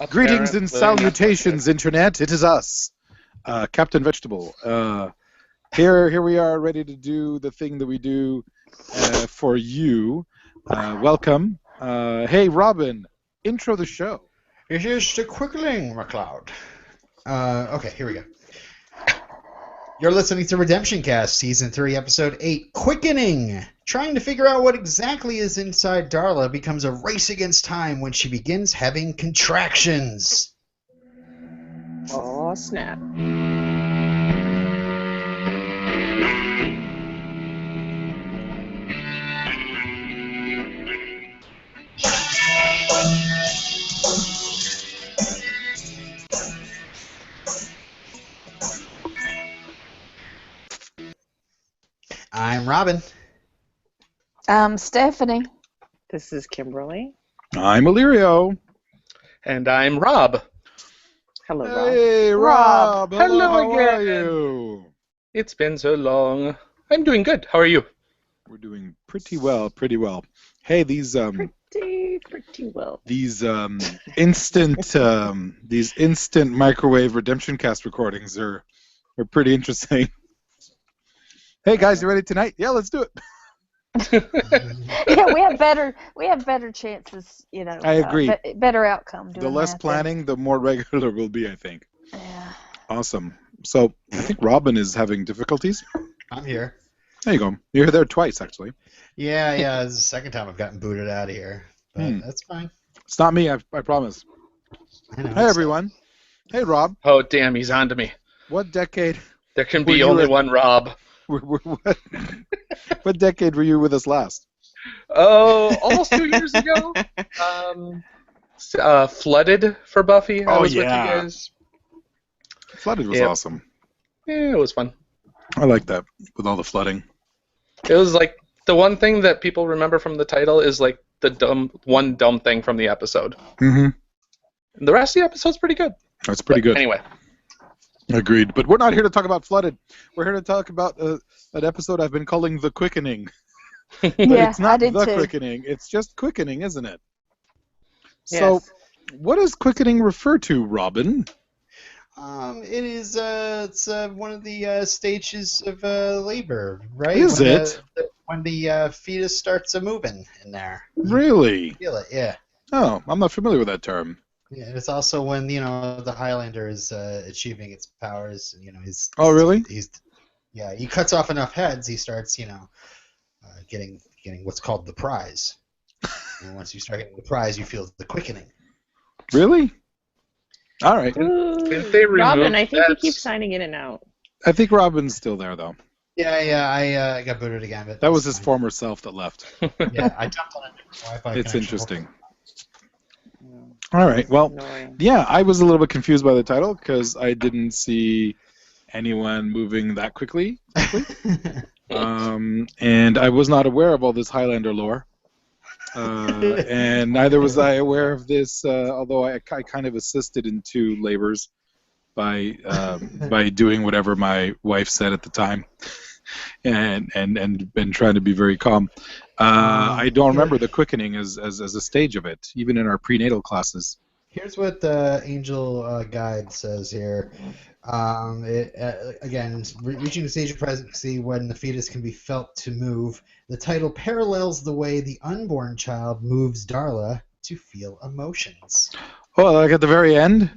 Greetings and salutations, Internet. It is us, Captain Vegetable. Here we are, ready to do the thing that we do for you. Welcome. Hey, Robin, intro the show. It is the Quickening, McLeod. Okay, here we go. You're listening to RedemptionCast, Season 3, Episode 8, Quickening. Trying to figure out what exactly is inside Darla becomes a race against time when she begins having contractions. Oh, snap. I'm Robin. I'm Stephanie. This is Kimberly. I'm Illyrio. And I'm Rob. Hello, Rob. Hey, Rob. Hello How again. are you? It's been so long. I'm doing good. How are you? We're doing pretty well. Hey, these Pretty well. these instant microwave Redemption Cast recordings are pretty interesting. Hey guys, you ready tonight? Yeah, let's do it. Yeah, we have better chances, you know. I agree. Better outcome. The Doing less that planning, the more regular we'll be, I think. Yeah. Awesome. So I think Robin is having difficulties. I'm here. There you go. You're there twice, actually. Yeah, this is the second time I've gotten booted out of here. But that's fine. It's not me, I promise. I know, Hey, everyone. Hey, Rob. Oh, damn, he's on to me. What decade? There can Were be you only at- one Rob. What decade were you with us last? Oh, almost 2 years ago. Flooded for Buffy. I Oh, was yeah. with you guys. Flooded was Yep. awesome. Yeah, it was fun. I like that, with all the flooding. It was like the one thing that people remember from the title is like the one dumb thing from the episode. Mm-hmm. And the rest of the episode's pretty good. That's pretty But good. Anyway. Agreed. But we're not here to talk about Flooded. We're here to talk about an episode I've been calling The Quickening. But Yeah, it's not I did The too. Quickening. It's just Quickening, isn't it? Yes. So, what does Quickening refer to, Robin? It is it's one of the stages of labor, right? Is it? When the fetus starts moving in there. Really? You feel it, yeah. Oh, I'm not familiar with that term. Yeah, and it's also when the Highlander is achieving its powers. He's. Oh, really? He cuts off enough heads. He starts, getting what's called the prize. And once you start getting the prize, you feel the quickening. Really? All right. Didn't they remove Robin, I think you that? keep signing in and out. I think Robin's still there, though. Yeah. I got booted again, but That was his fine. former self that left. Yeah, I jumped on a different Wi-Fi It's connection. interesting. All right. Well, Annoying. yeah, I was a little bit confused by the title because I didn't see anyone moving that quickly. And I was not aware of all this Highlander lore. And neither was I aware of this, although I kind of assisted in two labors by doing whatever my wife said at the time, and trying to be very calm. I don't remember the quickening as a stage of it, even in our prenatal classes. Here's what the Angel Guide says here. Again, reaching the stage of pregnancy when the fetus can be felt to move. The title parallels the way the unborn child moves Darla to feel emotions. Oh, like at the very end?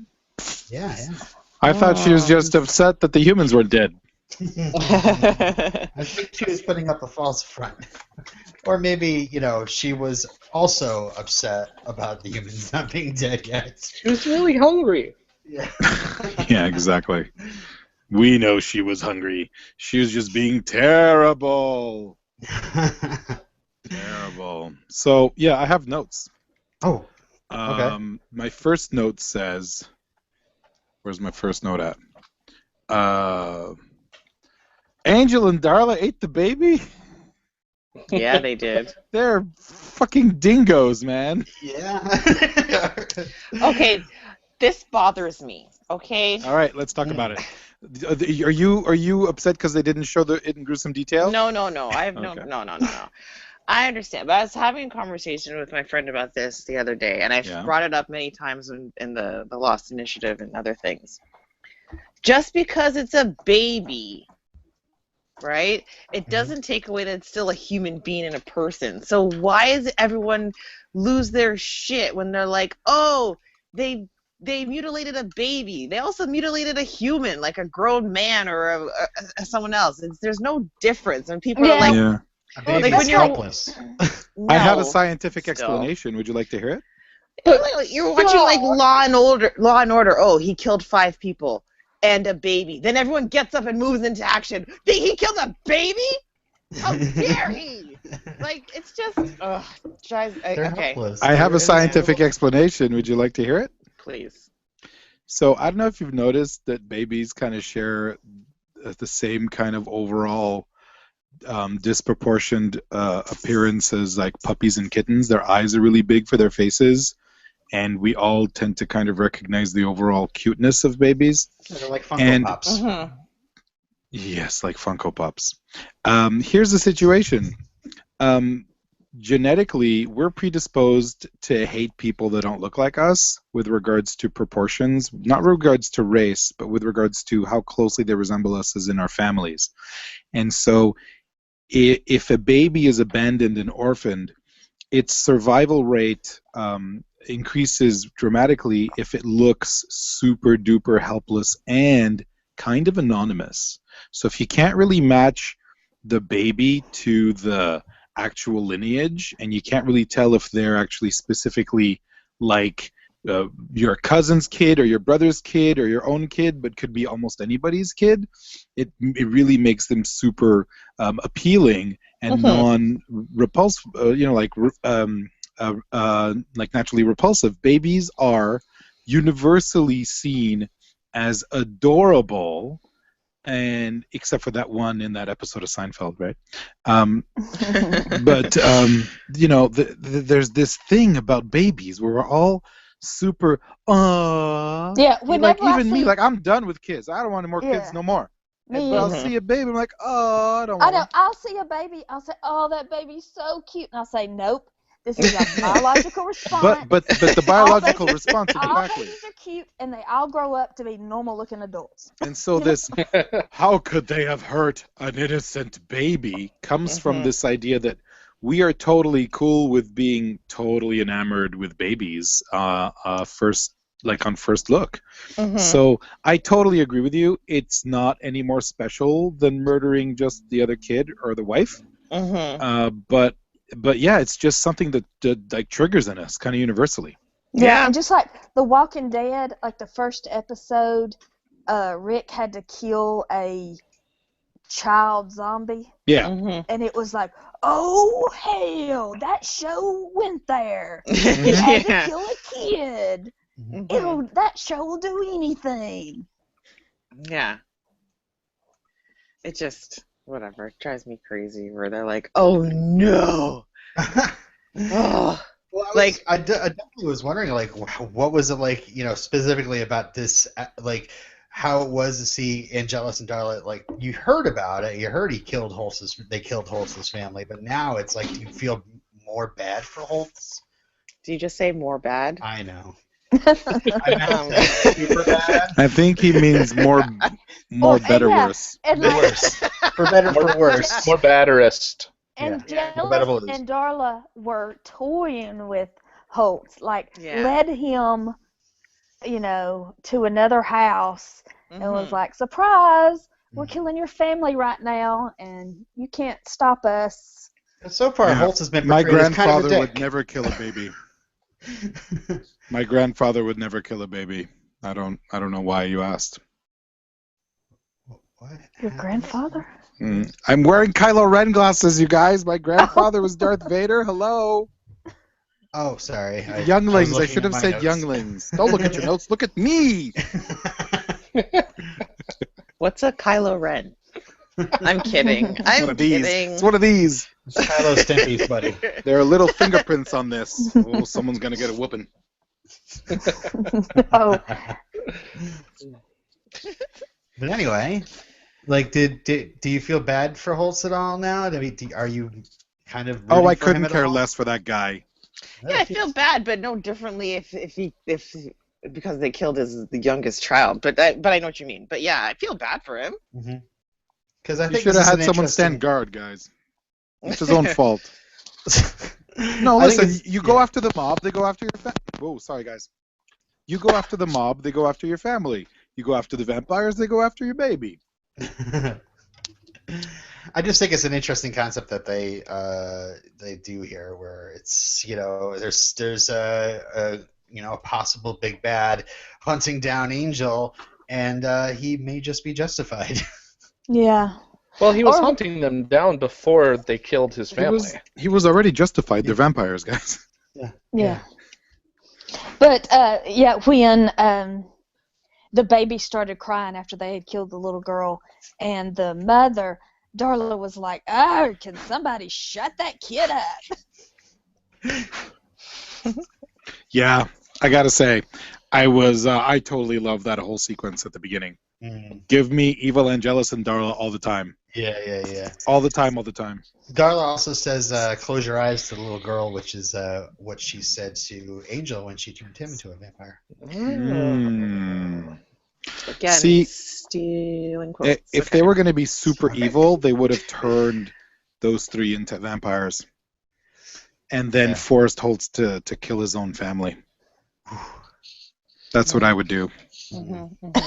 Yeah. I thought she was just upset that the humans were dead. I think she was putting up a false front. Or maybe, she was also upset about the humans not being dead yet. She was really hungry. Yeah. Yeah, exactly. We know she was hungry. She was just being terrible. Terrible. So, yeah, I have notes. Oh. Okay. My first note says... Where's my first note at? Angel and Darla ate the baby? Yeah, they did. They're fucking dingoes, man. Yeah. Okay, this bothers me. Okay. All right, let's talk about it. Are you upset because they didn't show it in gruesome detail? No. I have Okay. no. I understand, but I was having a conversation with my friend about this the other day, and I've Yeah. brought it up many times in the Lost Initiative and other things. Just because it's a baby, right? It doesn't take away that it's still a human being and a person. So why is everyone lose their shit when they're like, oh, they mutilated a baby. They also mutilated a human, like a grown man or someone else. There's no difference. And people are like, Yeah. A baby like is when you're- helpless. I have a no. scientific still. explanation. Would you like to hear it? You're watching like Law and Order. Oh, he killed 5 people and a baby. Then everyone gets up and moves into action. He killed a baby? How dare he? Like, it's just, They're okay, helpless. I have a They're scientific animals. explanation. Would you like to hear it? please. So I don't know if you've noticed that babies kind of share the same kind of overall disproportioned appearance as like puppies and kittens. Their eyes are really big for their faces, and we all tend to kind of recognize the overall cuteness of babies. They're like Funko And- Pops. Mm-hmm. Yes, like Funko Pops. Here's the situation. Genetically, we're predisposed to hate people that don't look like us with regards to proportions, not regards to race, but with regards to how closely they resemble us as in our families. And so if a baby is abandoned and orphaned, its survival rate increases dramatically if it looks super duper helpless and kind of anonymous. So if you can't really match the baby to the actual lineage, and you can't really tell if they're actually specifically like your cousin's kid or your brother's kid or your own kid, but could be almost anybody's kid, it really makes them super appealing and non-repulsive, like naturally repulsive. Babies are universally seen as adorable, and except for that one in that episode of Seinfeld, right? But there's this thing about babies where we're all super Yeah, like whenever I even me, see- like I'm done with kids. I don't want any more kids Yeah. no more. Me But I'll either. see a baby, I'm like, oh, I don't I want know. one. I'll see a baby. I'll say, "Oh, that baby's so cute," and I'll say, "Nope, this is a biological response." But the biological response all exactly. babies are cute, and they all grow up to be normal-looking adults. And so this, how could they have hurt an innocent baby, comes from this idea that we are totally cool with being totally enamored with babies on first look. So I totally agree with you. It's not any more special than murdering just the other kid or the wife. But yeah, it's just something that like triggers in us kind of universally. Yeah. And just like The Walking Dead, like the first episode, Rick had to kill a child zombie, Yeah. and it was like, oh hell, that show went there. He had to Yeah. kill a kid. Mhm. That show will do anything. Yeah. It just, whatever, it drives me crazy where they're like, oh no. Oh. Well, Like- I definitely was wondering, like, what was it like, specifically about this, like, how it was to see Angelus and Darla, like, you heard about it, you heard they killed Holtz's family, but now it's like, you feel more bad for Holtz? Do you just say more bad? I know. I meant super bad. I think he means more Well, better, yeah. worse. And like, Worse. For better, for worse. More batterist. and Yeah. Jealous and Darla were toying with Holtz, like Yeah. led him, to another house, and was Mhm. like, "Surprise, we're Mhm. killing your family right now, and you can't stop us." So far, Yeah. Holtz has been My portrayed as kind grandfather of a would dick. never kill a baby. My grandfather would never kill a baby. I don't know why you asked. What? Your grandfather? I'm wearing Kylo Ren glasses, you guys. My grandfather was Darth Vader. Hello. Oh, sorry. Younglings. I looking should at have my said notes. younglings. Don't look at your notes. Look at me. What's a Kylo Ren? I'm kidding. One I'm of these. kidding. It's one of these. Kylo Stimpy's buddy. There are little fingerprints on this. Oh, someone's gonna get a whooping. Oh, But anyway, like, do you feel bad for Holtz at all now? I mean, are you kind of. Oh, I rooting for him couldn't at care all? less for that guy. Yeah, I feel bad, but no differently if because they killed the youngest child. But I know what you mean. But yeah, I feel bad for him. Because I You think should this have is had an someone stand interesting. guard, guys. It's his own fault. No, I think listen. it's- You go yeah. after the mob, they go after your family. Whoa, sorry, guys. You go after the mob, they go after your family. You go after the vampires, they go after your baby. I just think it's an interesting concept that they do here, where it's there's a a possible big bad hunting down Angel, and he may just be justified. Yeah. Well, he was Or- hunting them down before they killed his family. He was already justified. They're vampires, guys. Yeah. But when the baby started crying after they had killed the little girl, and the mother, Darla, was like, "Oh, can somebody shut that kid up?" Yeah, I gotta say, I totally love that whole sequence at the beginning. Give me Evil Angelus and Darla all the time. Yeah. All the time, all the time. Darla also says, "Close your eyes" to the little girl, which is what she said to Angel when she turned him into a vampire. Again, See, stealing quotes. if they were going to be super evil, they would have turned those three into vampires. And then forced Holtz to kill his own family. That's what I would do.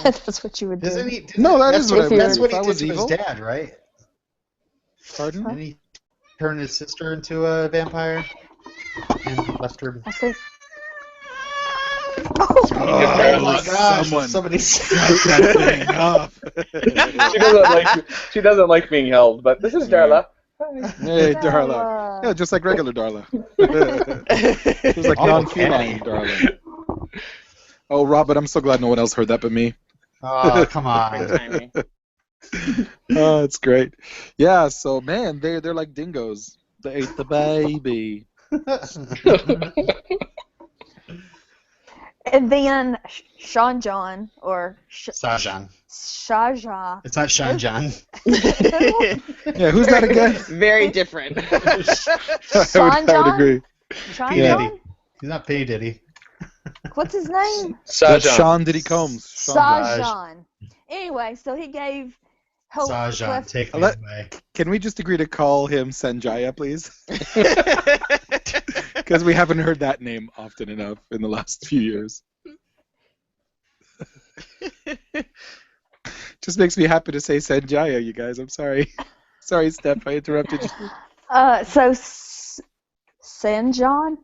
That's what you would do. Doesn't he? No, that's what I would That's do what if he I did was to evil. his dad, right? Pardon? Didn't he turn his sister into a vampire and left her? I think. Oh my gosh! Someone Somebody shut that thing up. She doesn't like being held, but this is Darla. Hey, Darla. Yeah, just like regular Darla. It was like non-feline Darla. Oh, Robert, I'm so glad no one else heard that but me. Oh, come on. Oh, it's great. Yeah, so, man, they're like dingoes. They ate the baby. And then Sean John or Sajan. Shaja. It's not Sean John. Yeah, who's that again? Very different. I would agree. Sean P. John? Diddy. He's not P. Diddy. What's his name? That's Sajan. Sean Diddy Combs. Sajan. Anyway, so he gave Hope Sajan, take me Let- away. Can we just agree to call him Sanjaya, please? Because we haven't heard that name often enough in the last few years. Just makes me happy to say Sanjaya, you guys. I'm sorry. Sorry, Steph, I interrupted you. So Sanjan?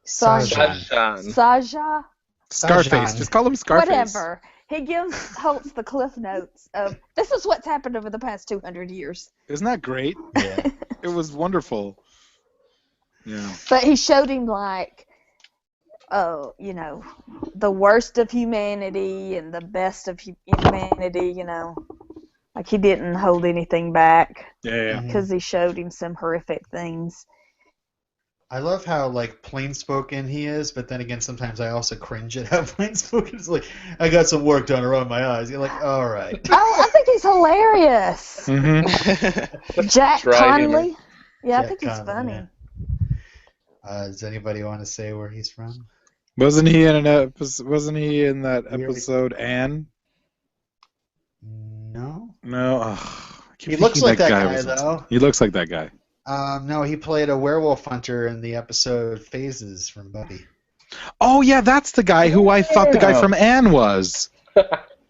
Sajan. Saja? Scarface. Sajan. Just call him Scarface. Whatever. He gives Holtz the cliff notes of, this is what's happened over the past 200 years. Isn't that great? Yeah. It was wonderful. Yeah. But he showed him, like, the worst of humanity and the best of humanity, Like, he didn't hold anything back Yeah. because he showed him some horrific things. I love how plain spoken he is, but then again, sometimes I also cringe at how plain spoken. It's like, I got some work done around my eyes. You're like, all right. Oh, I think he's hilarious. Mm-hmm. Jack Dry humor. Conley. Yeah, I Jack think he's Conley, funny. yeah. Does anybody want to say where he's from? Wasn't he in Wasn't he in that We already- episode, Anne? No. No. I keep He looks thinking like that guy, was- though. He looks like that guy. No, he played a werewolf hunter in the episode Phases from Buffy. Oh yeah, that's the guy who I thought the guy from Anne was.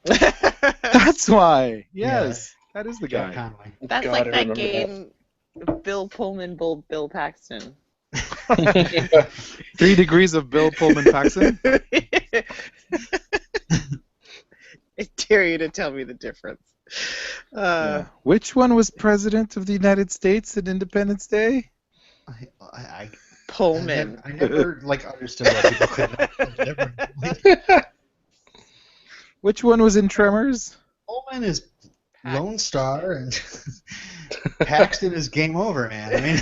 That's why. Yes, that is the Jack guy. Conley. That's God, like I that remember game, Bill Pullman, Bill Paxton. 3 degrees of Bill Pullman Paxton. I dare you to tell me the difference. Yeah. Which one was president of the United States at Independence Day? I Pullman. never understood why people couldn't. Which one was in Tremors? Pullman is Lone Star, and Paxton is Game Over, man. I mean,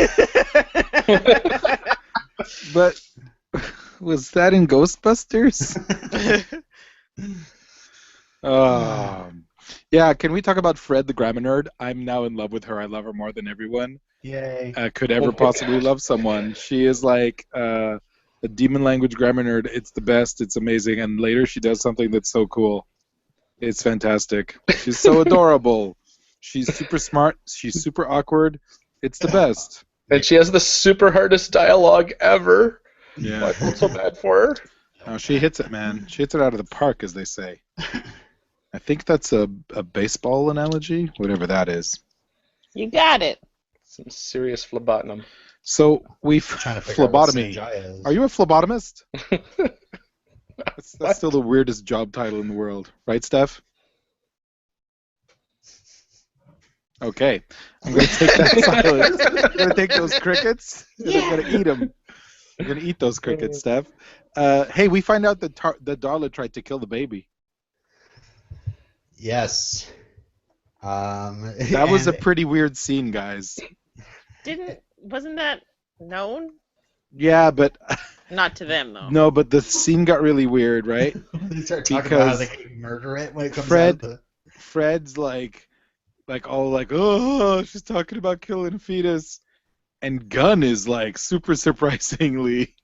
But was that in Ghostbusters? Yeah, can we talk about Fred the Grammar Nerd? I'm now in love with her. I love her more than everyone. Yay. could ever possibly love someone. She is like a demon language grammar nerd. It's the best. It's amazing. And later she does something that's so cool. It's fantastic. She's so adorable. She's super smart. She's super awkward. It's the best. And she has the super hardest dialogue ever. Yeah. I feel so bad for her. No, she hits it, man. She hits it out of the park, as they say. I think that's a baseball analogy, whatever that is. You got it. Some serious phlebotomy. So Trying to figure out what phlebotomy. Sanjaya is. Are you a phlebotomist? That's still the weirdest job title in the world, right, Steph? Okay, I'm gonna take that silence. I'm gonna take those crickets and I'm gonna eat them. I'm gonna eat those crickets, Steph. Hey, we find out that Darla tried to kill the baby. Yes. That was a pretty weird scene, guys. Wasn't that known? Yeah, but Not to them though. no, but the scene got really weird, right? They start talking about how they can murder it when it comes Fred- out. Fred's like all like, oh, she's talking about killing a fetus, and Gunn is like super surprisingly,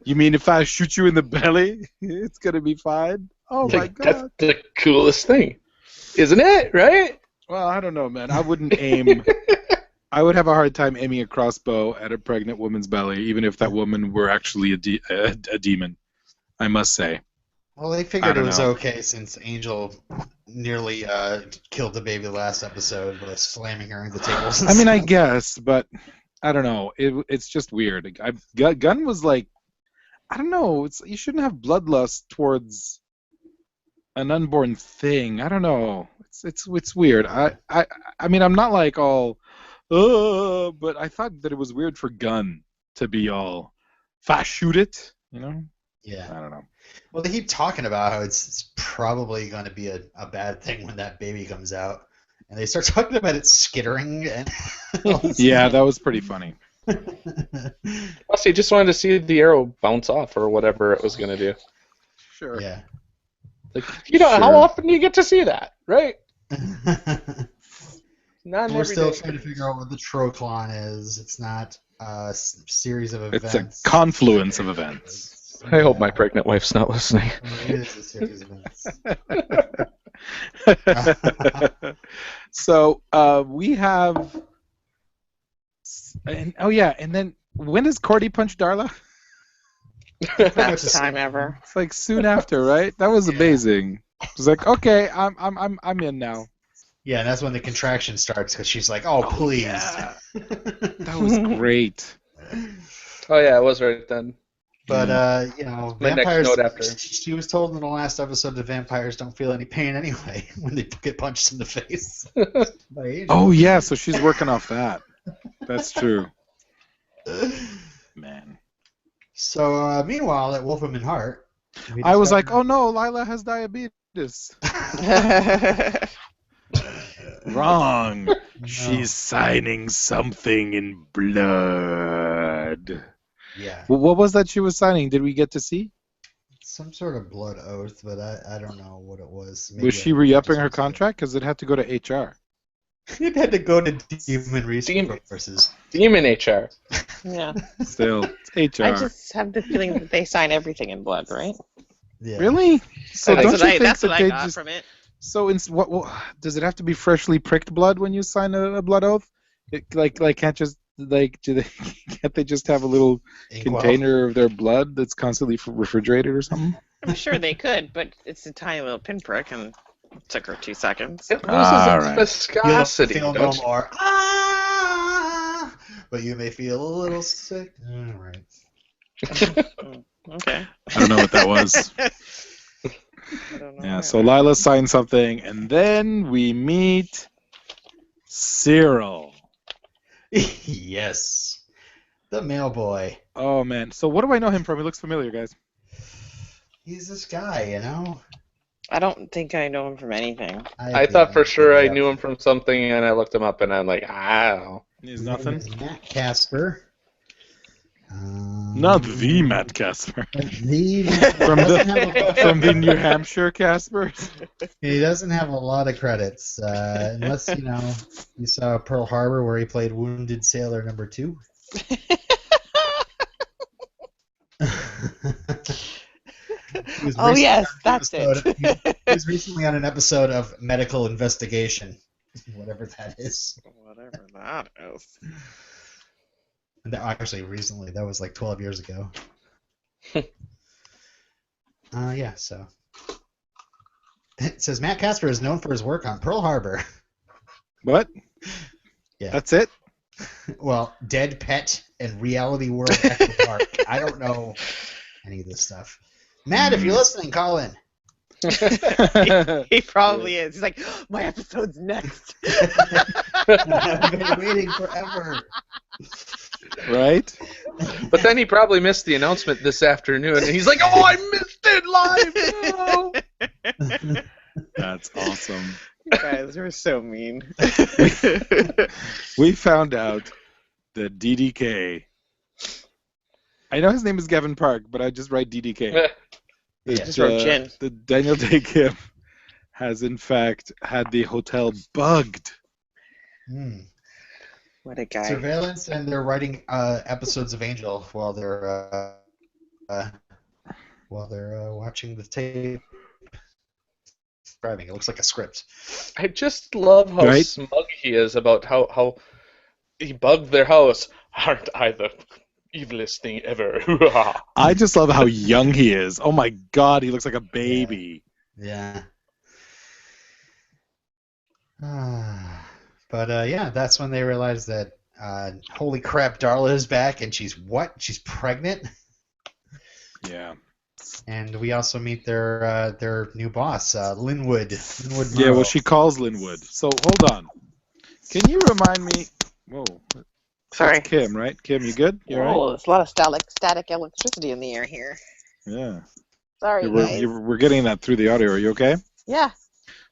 you mean if I shoot you in the belly, it's gonna be fine? Oh my god! That's the coolest thing, isn't it? Right? Well, I don't know, man. I wouldn't aim. I would have a hard time aiming a crossbow at a pregnant woman's belly, even if that woman were actually a demon. I must say. Well, they I figured it don't was know. okay since Angel nearly killed the baby last episode by slamming her into tables. I mean, I guess, but I don't know. It's just weird. Gunn was like, I don't know. You shouldn't have bloodlust towards an unborn thing. I don't know. It's weird. I mean, I'm not like all, but I thought that it was weird for Gunn to be all, fast shoot it, you know? Yeah. I don't know. Well, they keep talking about how it's probably going to be a bad thing when that baby comes out. And they start talking about it skittering. And Yeah, that was pretty funny. Also, you just wanted to see the arrow bounce off or whatever it was going to do. Sure. Yeah. Like, how Sure. often do you get to see that, right? Not We're every still day. trying to figure out what the Troclon is. It's not a series of events. It's a confluence of events. I hope my pregnant wife's not listening. It is a series of events. So we have, and then when does Cordy punch Darla? Best time ever. It's like soon after, right? That was amazing. It was like, okay, I'm in now. Yeah, and that's when the contraction starts because she's like, "Oh, please." Yeah. That was great. Oh, yeah, it was right then. But my next vampires. note after. She was told in the last episode that vampires don't feel any pain anyway when they get punched in the face. By Angel. Oh yeah, so she's working off that. That's true. Man. So meanwhile, at Wolfram and Hart, I was like, oh no, Lila has diabetes. Wrong. She's signing something in blood. Yeah, What was that she was signing? Did we get to see? some sort of blood oath, but I don't know what it was. Was she re-upping her contract? Because it had to go to HR. It had to go to human resources. Demon HR. Yeah. Still, it's HR. I just have the feeling that they sign everything in blood, right? Yeah. Really? So That's don't what you I, think that's that what they I got just from it. so what does it have to be freshly pricked blood when you sign a blood oath? Can't they just have a little Inkwell. container of their blood that's constantly refrigerated or something? I'm sure they could, but it's a tiny little pinprick, and it took her 2 seconds. It loses All its right. viscosity. Feel no don't you? more. But you may feel a little sick. All right. Okay. I don't know what that was. I don't know. Yeah, so Lila signed something, and then we meet Cyril. Yes. The mail boy. Oh man, so what do I know him from? He looks familiar, guys. He's this guy, you know? I don't think I know him from anything. I thought for sure I knew him from something, and I looked him up, and I'm like, I don't know. He's nothing. Matt Casper. Not the Matt Casper. The From the New Hampshire Caspers. He doesn't have a lot of credits, unless you saw Pearl Harbor where he played Wounded Sailor Number 2. Oh yes, that's it. He was recently on an episode of Medical Investigation, whatever that is. Whatever that is. And actually, recently, that was like 12 years ago. Yeah, so. It says Matt Casper is known for his work on Pearl Harbor. What? Yeah. That's it? Well, Dead Pet and Reality World Echo Park. I don't know any of this stuff. Matt, if you're listening, call in. He probably is. He's like, my episode's next. I've been waiting forever. Right? But then he probably missed the announcement this afternoon, and he's like, "Oh, I missed it live!" No. That's awesome. You guys are so mean. We found out that DDK. I know his name is Gavin Park, but I just write DDK. Just wrote Jin. The Daniel Day Kim has in fact had the hotel bugged. What a guy. Surveillance, and they're writing episodes of Angel while they're watching the tape. Driving. It looks like a script. I just love how Right? smug he is about how he bugged their house. Aren't I the evilest thing ever? I just love how young he is. Oh my god, he looks like a baby. Yeah. But yeah, that's when they realized that holy crap, Darla is back, and she's what? She's pregnant. Yeah. And we also meet their new boss, Linwood. Yeah, well, she calls Linwood. So hold on. Can you remind me? Whoa. Sorry. Kim, right? Kim, you good? You all right? Oh, there's a lot of static electricity in the air here. Yeah. Sorry, guys. We're getting that through the audio. Are you okay? Yeah.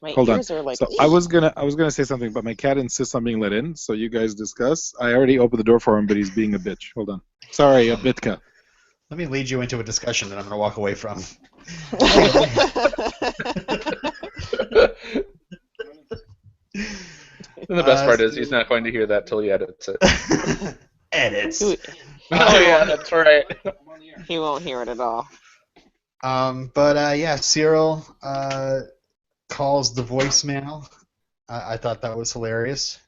My Hold on. ears are like. So I was gonna say something, but my cat insists on being let in. So you guys discuss. I already opened the door for him, but he's being a bitch. Hold on. Sorry, a bitka. Let me lead you into a discussion that I'm going to walk away from. And the best part is he's not going to hear that till he edits it. Edits. Oh yeah, that's right. He won't hear it at all. But yeah, Cyril calls the voicemail. I thought that was hilarious.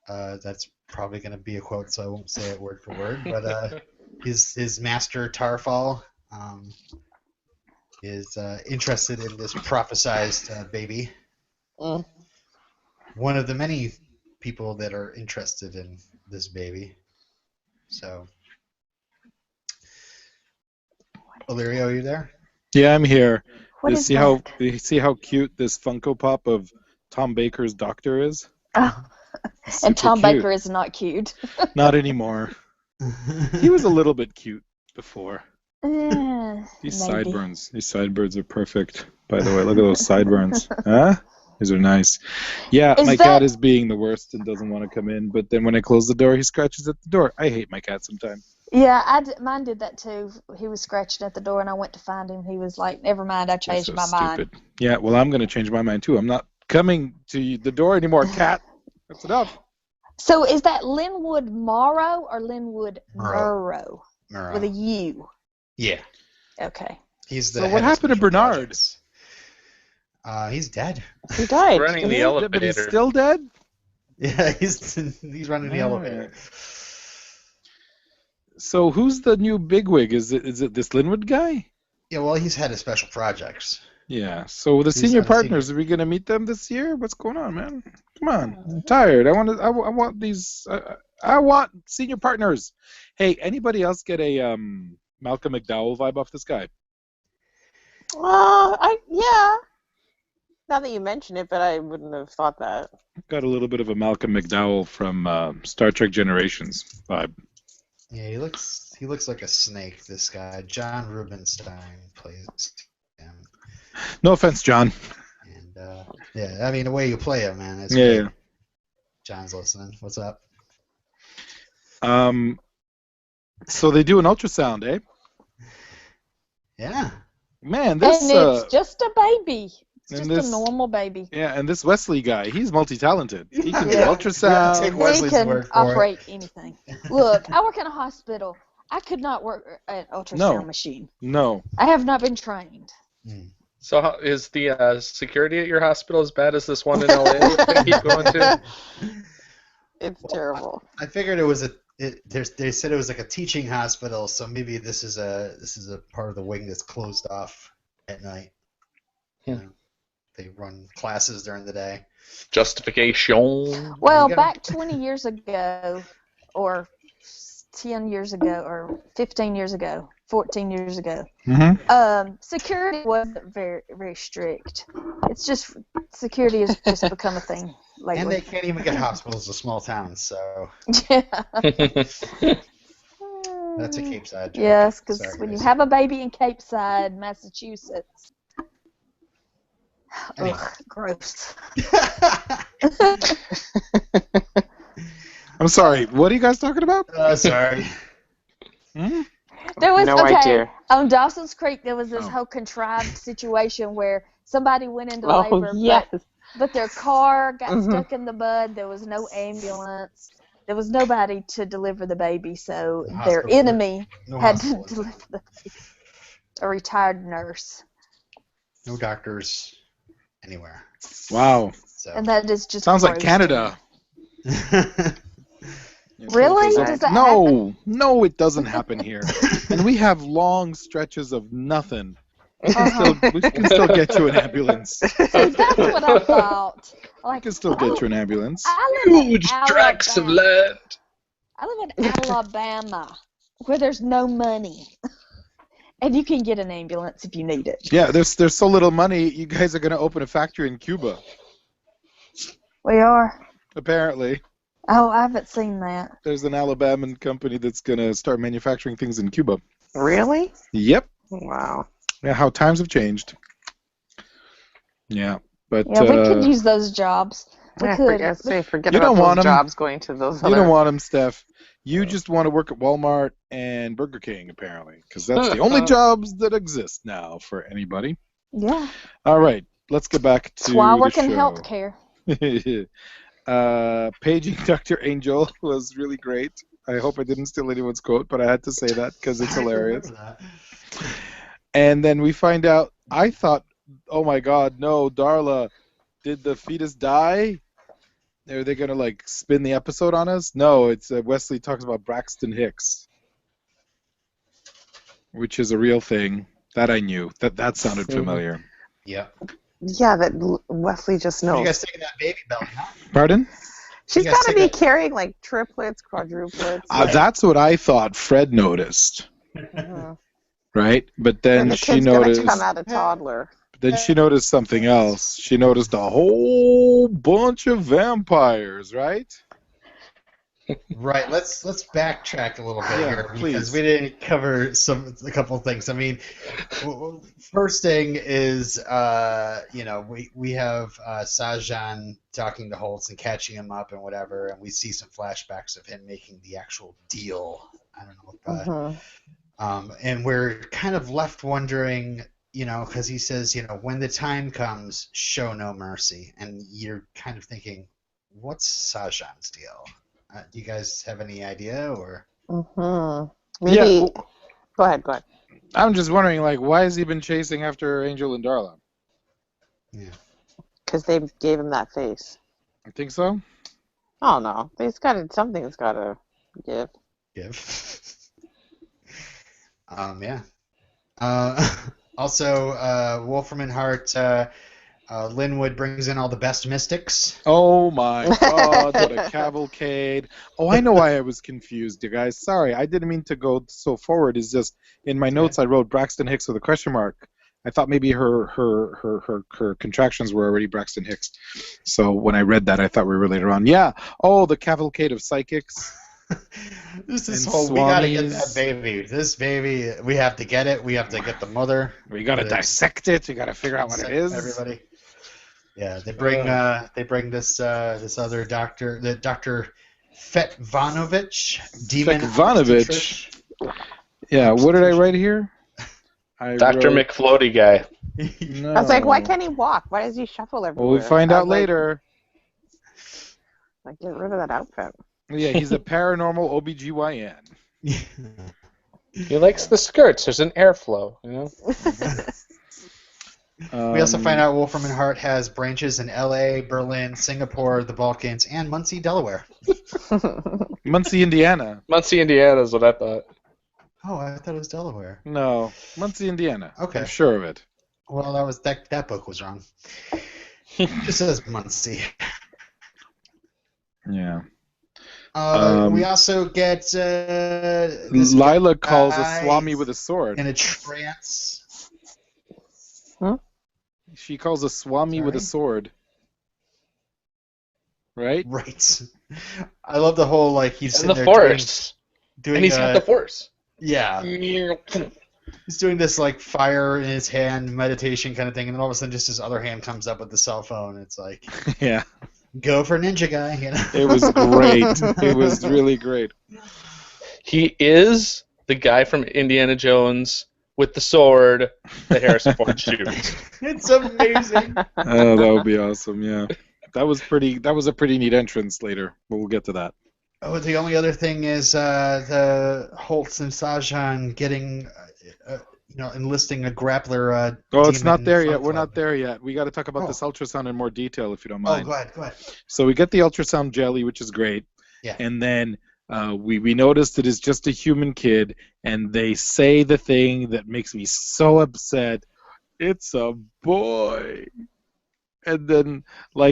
That's probably going to be a quote, so I won't say it word for word. But his master Tarfal is interested in this prophesized baby. One of the many people that are interested in this baby. So, Illyrio, are you there? Yeah, I'm here. What You is see that? see how cute this Funko Pop of Tom Baker's doctor is? Oh. Super And Tom cute. Baker is not cute. Not anymore. He was a little bit cute before. These Maybe. sideburns. These sideburns are perfect. By the way, look at those sideburns. Huh? These are nice. Yeah, Is my that- cat is being the worst and doesn't want to come in. But then when I close the door, he scratches at the door. I hate my cat sometimes. Yeah, mine did that too. He was scratching at the door, and I went to find him. He was like, "Never mind, I You're changed so my mind." stupid. Yeah, well, I'm going to change my mind too. I'm not coming to the door anymore, cat. That's enough. So is that Linwood Morrow or Linwood Murrow. Murrow with a U? Yeah. Okay. He's the So head what of happened to special Bernard? projects. He's dead. He died. Running the Yeah, but elevator. he's still dead? Yeah, he's running the elevator. So who's the new bigwig? Is it this Linwood guy? Yeah, well, he's head of special projects. Yeah. So the He's senior not a partners, are we gonna meet them this year? What's going on, man? Come on, I'm tired. I want these. I want senior partners. Hey, anybody else get a Malcolm McDowell vibe off this guy? Yeah. Now that you mention it, but I wouldn't have thought that. Got a little bit of a Malcolm McDowell from Star Trek Generations vibe. Yeah, he looks like a snake. This guy, John Rubinstein, plays him. No offense, John. And yeah, I mean the way you play him, man. It's Yeah. great. John's listening. What's up? So they do an ultrasound, eh? Yeah. Man, this And it's just a baby. It's and just this- a normal baby. yeah, and this Wesley guy, he's multi-talented. He can do Yeah. ultrasound. Take He Wesley's can word for it. operate anything. Look, I work in a hospital. I could not work an ultrasound machine. No. I have not been trained. So is the security at your hospital as bad as this one in LA that they keep going to? It's terrible. I figured it was they said it was like a teaching hospital, so maybe this is a part of the wing that's closed off at night. You know, they run classes during the day. Justification. Well, You gotta- back 20 years ago, or 10 years ago, or 15 years ago, 14 years ago, security wasn't very, very strict. It's just security has just become a thing lately. And they can't even get hospitals to small towns, so Yeah. that's a Cape Side joke. Yes, because Sorry, when you guys. have a baby in Cape Side, Massachusetts. Anyway. Ugh, gross. I'm sorry. What are you guys talking about? Sorry. There was No okay idea. on Dawson's Creek. There was this Oh. whole contrived situation where somebody went into Oh, labor, yes. but their car got Mhm. stuck in the mud. There was no ambulance. There was nobody to deliver the baby, so The their hospital- enemy No had to hospital. deliver the baby. A retired nurse, No doctors anywhere. Wow. So. and that is just Sounds like gross. Canada. Really? Because Does that no, it doesn't happen here. And we have long stretches of nothing. We can still get you an ambulance. See, that's what I thought. We Like, can still get you an ambulance. I live in Huge tracts of Alabama. land. I live in Alabama, where there's no money, and you can get an ambulance if you need it. Yeah, there's so little money. You guys are going to open a factory in Cuba, We are. apparently. Oh, I haven't seen that. There's an Alabama company that's going to start manufacturing things in Cuba. Really? Yep. Wow. Yeah, how times have changed. Yeah, but Yeah, we could use those jobs. We Yeah, could. forget You about don't want those 'em. jobs going to those you other... don't want them, Steph. You just want to work at Walmart and Burger King, apparently, because that's the only jobs that exist now for anybody. Yeah, All right, let's get back to that's why I the work in show. healthcare. Paging Dr. Angel was really great. I hope I didn't steal anyone's quote, but I had to say that because it's hilarious. And then we find out, I thought, oh my god, no, Darla, did the fetus die? Are they going to, like, spin the episode on us? No, it's Wesley talks about Braxton Hicks, which is a real thing. That I knew. That sounded familiar. Yeah. Yeah, that Wesley just You knows. guys taking that baby belly, huh? Pardon? She's you guys got to take be that- carrying like triplets, quadruplets. That's what I thought Fred noticed, Mhm. right? But And then the she kid's noticed. gonna come out a toddler. Then she noticed something else. She noticed a whole bunch of vampires, right? Right. Let's backtrack a little bit Yeah, here please. because we didn't cover a couple of things. I mean, first thing is we have Sajan talking to Holtz and catching him up and whatever, and we see some flashbacks of him making the actual deal. I don't know. And we're kind of left wondering, because he says, when the time comes, show no mercy, and you're kind of thinking, what's Sajan's deal? Do you guys have any idea, or? Maybe. Yeah. Go ahead. I'm just wondering, like, why has he been chasing after Angel and Darla? Yeah. Because they gave him that face. I think so. Oh no, something's got to give. Give. Yeah. Also, Wolfram and Hart, Linwood brings in all the best mystics. Oh my god, what a cavalcade. Oh, I know why I was confused, you guys. Sorry, I didn't mean to go so forward. It's just, in my notes I wrote Braxton Hicks with a question mark. I thought maybe her contractions were already Braxton Hicks. So when I read that, I thought we were later on. Yeah. Oh, the cavalcade of psychics. This is And whole, we gotta get that swamis. baby. This baby, we have to get it. We have to get the mother. We gotta dissect it. We gotta figure out what it is. Everybody. Yeah, they bring this other doctor, the Dr. Fetvanovich, demon Fetvanovich. obstetrician. Yeah, what did I write here? I Dr. wrote, McFloaty guy. no. I was like, why can't he walk? Why does he shuffle everywhere? Well, we find I out was like- later. Like, get rid of that outfit. Yeah, he's a paranormal OBGYN. He likes the skirts. There's an airflow, you know? We also find out Wolfram and Hart has branches in L.A., Berlin, Singapore, the Balkans, and Muncie, Delaware. Muncie, Indiana. Muncie, Indiana is what I thought. Oh, I thought it was Delaware. No, Muncie, Indiana. Okay. I'm sure of it. Well, that book was wrong. It just says Muncie. Yeah. We also get this Lila calls a guy swami with a sword. in a trance. She calls a swami with a Sorry? sword. Right? Right. I love the whole he's In sitting the there forest. doing And he's got the force. yeah. He's doing this fire in his hand meditation kind of thing, and then all of a sudden just his other hand comes up with the cell phone. It's like, Yeah. go for ninja guy. You know? It was great. It was really great. He is the guy from Indiana Jones with the sword that Harrison Ford shoots. It's amazing. Oh, that would be awesome. Yeah. That was a pretty neat entrance later, but we'll get to that. Oh, the only other thing is the Holtz and Sajan getting, enlisting a grappler. Oh, it's not demon there Fun yet. We're Club. not there yet. We got to talk about Oh. this ultrasound in more detail, if you don't Oh, mind. go ahead. So we get the ultrasound jelly, which is great. Yeah. And then we noticed it is just a human kid, and they say the thing that makes me so upset. It's a boy. And then,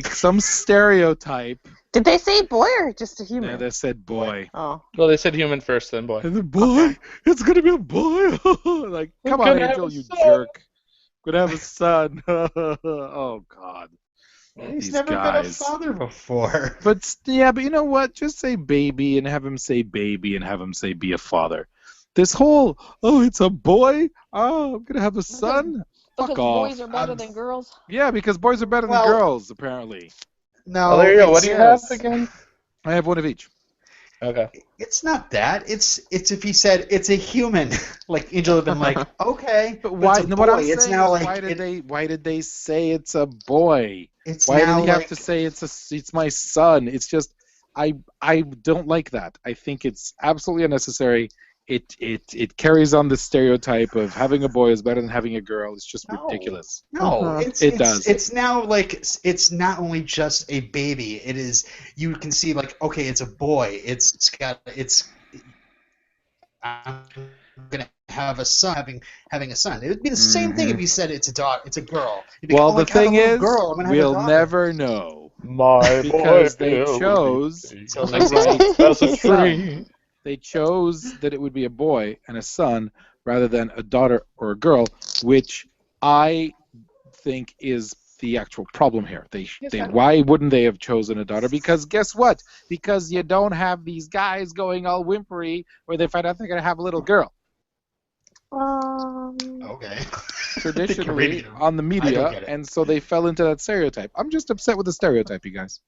some stereotype, Did they say boy or just a human? they said boy. Oh. Well, they said human first, then boy. And the boy, it's going to be a boy. Like, We're come on, gonna have Angel, a you son. jerk. Gonna have a son. Oh, God. He's These never guys. been a father before. But you know what? Just say baby and have him say baby and have him say be a father. This whole, it's a boy? Oh, I'm going to have a son? Fuck Because off. boys are better than girls. Yeah, because boys are better Well- than girls, apparently. No, Oh, there you go. What do you have yes. again? I have one of each. Okay. It's not that. It's if he said it's a human. Angel would have been like, okay, But why? It's a What I'm boy. It's saying now is why did they say it's a boy? It's Why now did he have to say it's my son? It's just I don't like that. I think it's absolutely unnecessary. It carries on the stereotype of having a boy is better than having a girl. It's just No. ridiculous. No, It does. It's now it's not only just a baby. It is. You can see okay, it's a boy. It's I'm gonna have a son. Having a son. It would be the same thing if you said it's a daughter. It's a girl. You'd be Well, like, the oh, I thing have a little is, girl. I'm gonna have a we'll daughter. never know My because boy they will chose be to as write as a son. tree. They chose that it would be a boy and a son rather than a daughter or a girl, which I think is the actual problem here. Why wouldn't they have chosen a daughter? Because guess what? Because you don't have these guys going all whimpery where they find out they're going to have a little girl. Okay. Traditionally on the I don't media, get it. and so they fell into that stereotype. I'm just upset with the stereotype, you guys.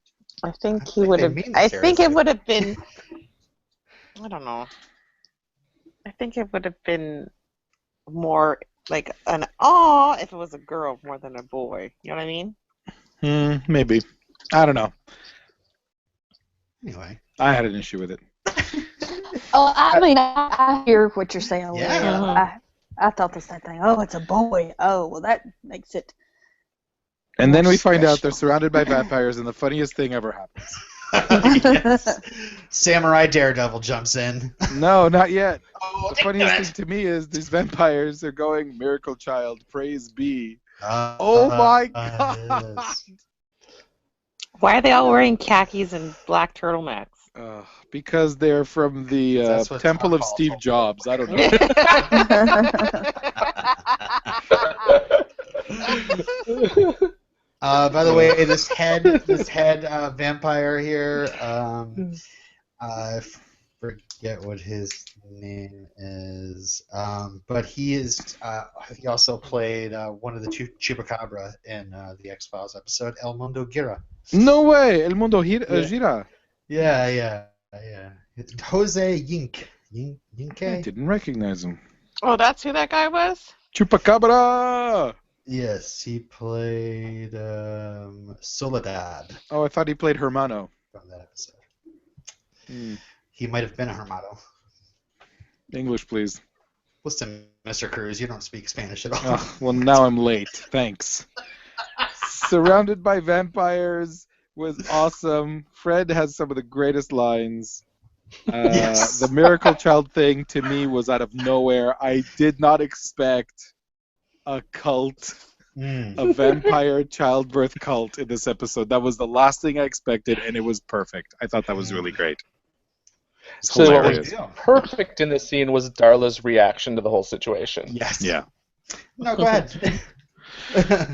I think think they mean the I think it stereotype. would have been. I don't know. I think it would have been more like an aw if it was a girl more than a boy. You know what I mean? Maybe. I don't know. Anyway. I had an issue with it. Oh, I mean, I hear what you're saying. Yeah. Leah. I thought the same thing. Oh, it's a boy. Oh, well, that makes it. And then More we find out special. they're surrounded by vampires, and the funniest thing ever happens. Yes. Samurai Daredevil jumps in. No, not yet. Oh, The funniest thing to me is these vampires are going, "Miracle Child, praise be." Oh my God! yes. Why are they all wearing khakis and black turtlenecks? Because they're from the That's what Temple Tom of calls Steve them. Jobs. I don't know. By the way, this head vampire here, I forget what his name is, but he is. He also played one of the Chupacabra in the X-Files episode, El Mundo Gira. No way! El Mundo Gira. Yeah. It's Jose Yin I K? didn't recognize him. Oh, that's who that guy was? Chupacabra! Yes, he played Soledad Oh, I thought he played Hermano. from that episode. Hmm. He might have been a Hermano. English, please. Listen, Mr. Cruz, you don't speak Spanish at all. Oh, well, now I'm late. Thanks. Surrounded by vampires was awesome. Fred has some of the greatest lines. Yes. The miracle child thing to me was out of nowhere. I did not expect a cult, a vampire childbirth cult in this episode. That was the last thing I expected, and it was perfect. I thought that was really great. It's So what hilarious. was perfect in this scene was Darla's reaction to the whole situation. Yes. Yeah. No, go ahead.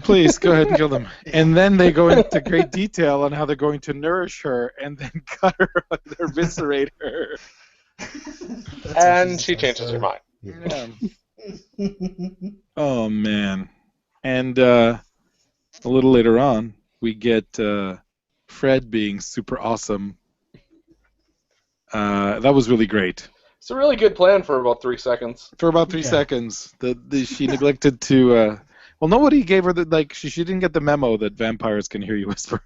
Please go ahead and kill them. And then they go into great detail on how they're going to nourish her and then cut her or eviscerate her. And she changes her mind. Yeah. Oh man. And a little later on, we get Fred being super awesome. That was really great. It's a really good plan for about 3 seconds. For about 3 seconds, she neglected to. Well, nobody gave her the she didn't get the memo that vampires can hear you whisper.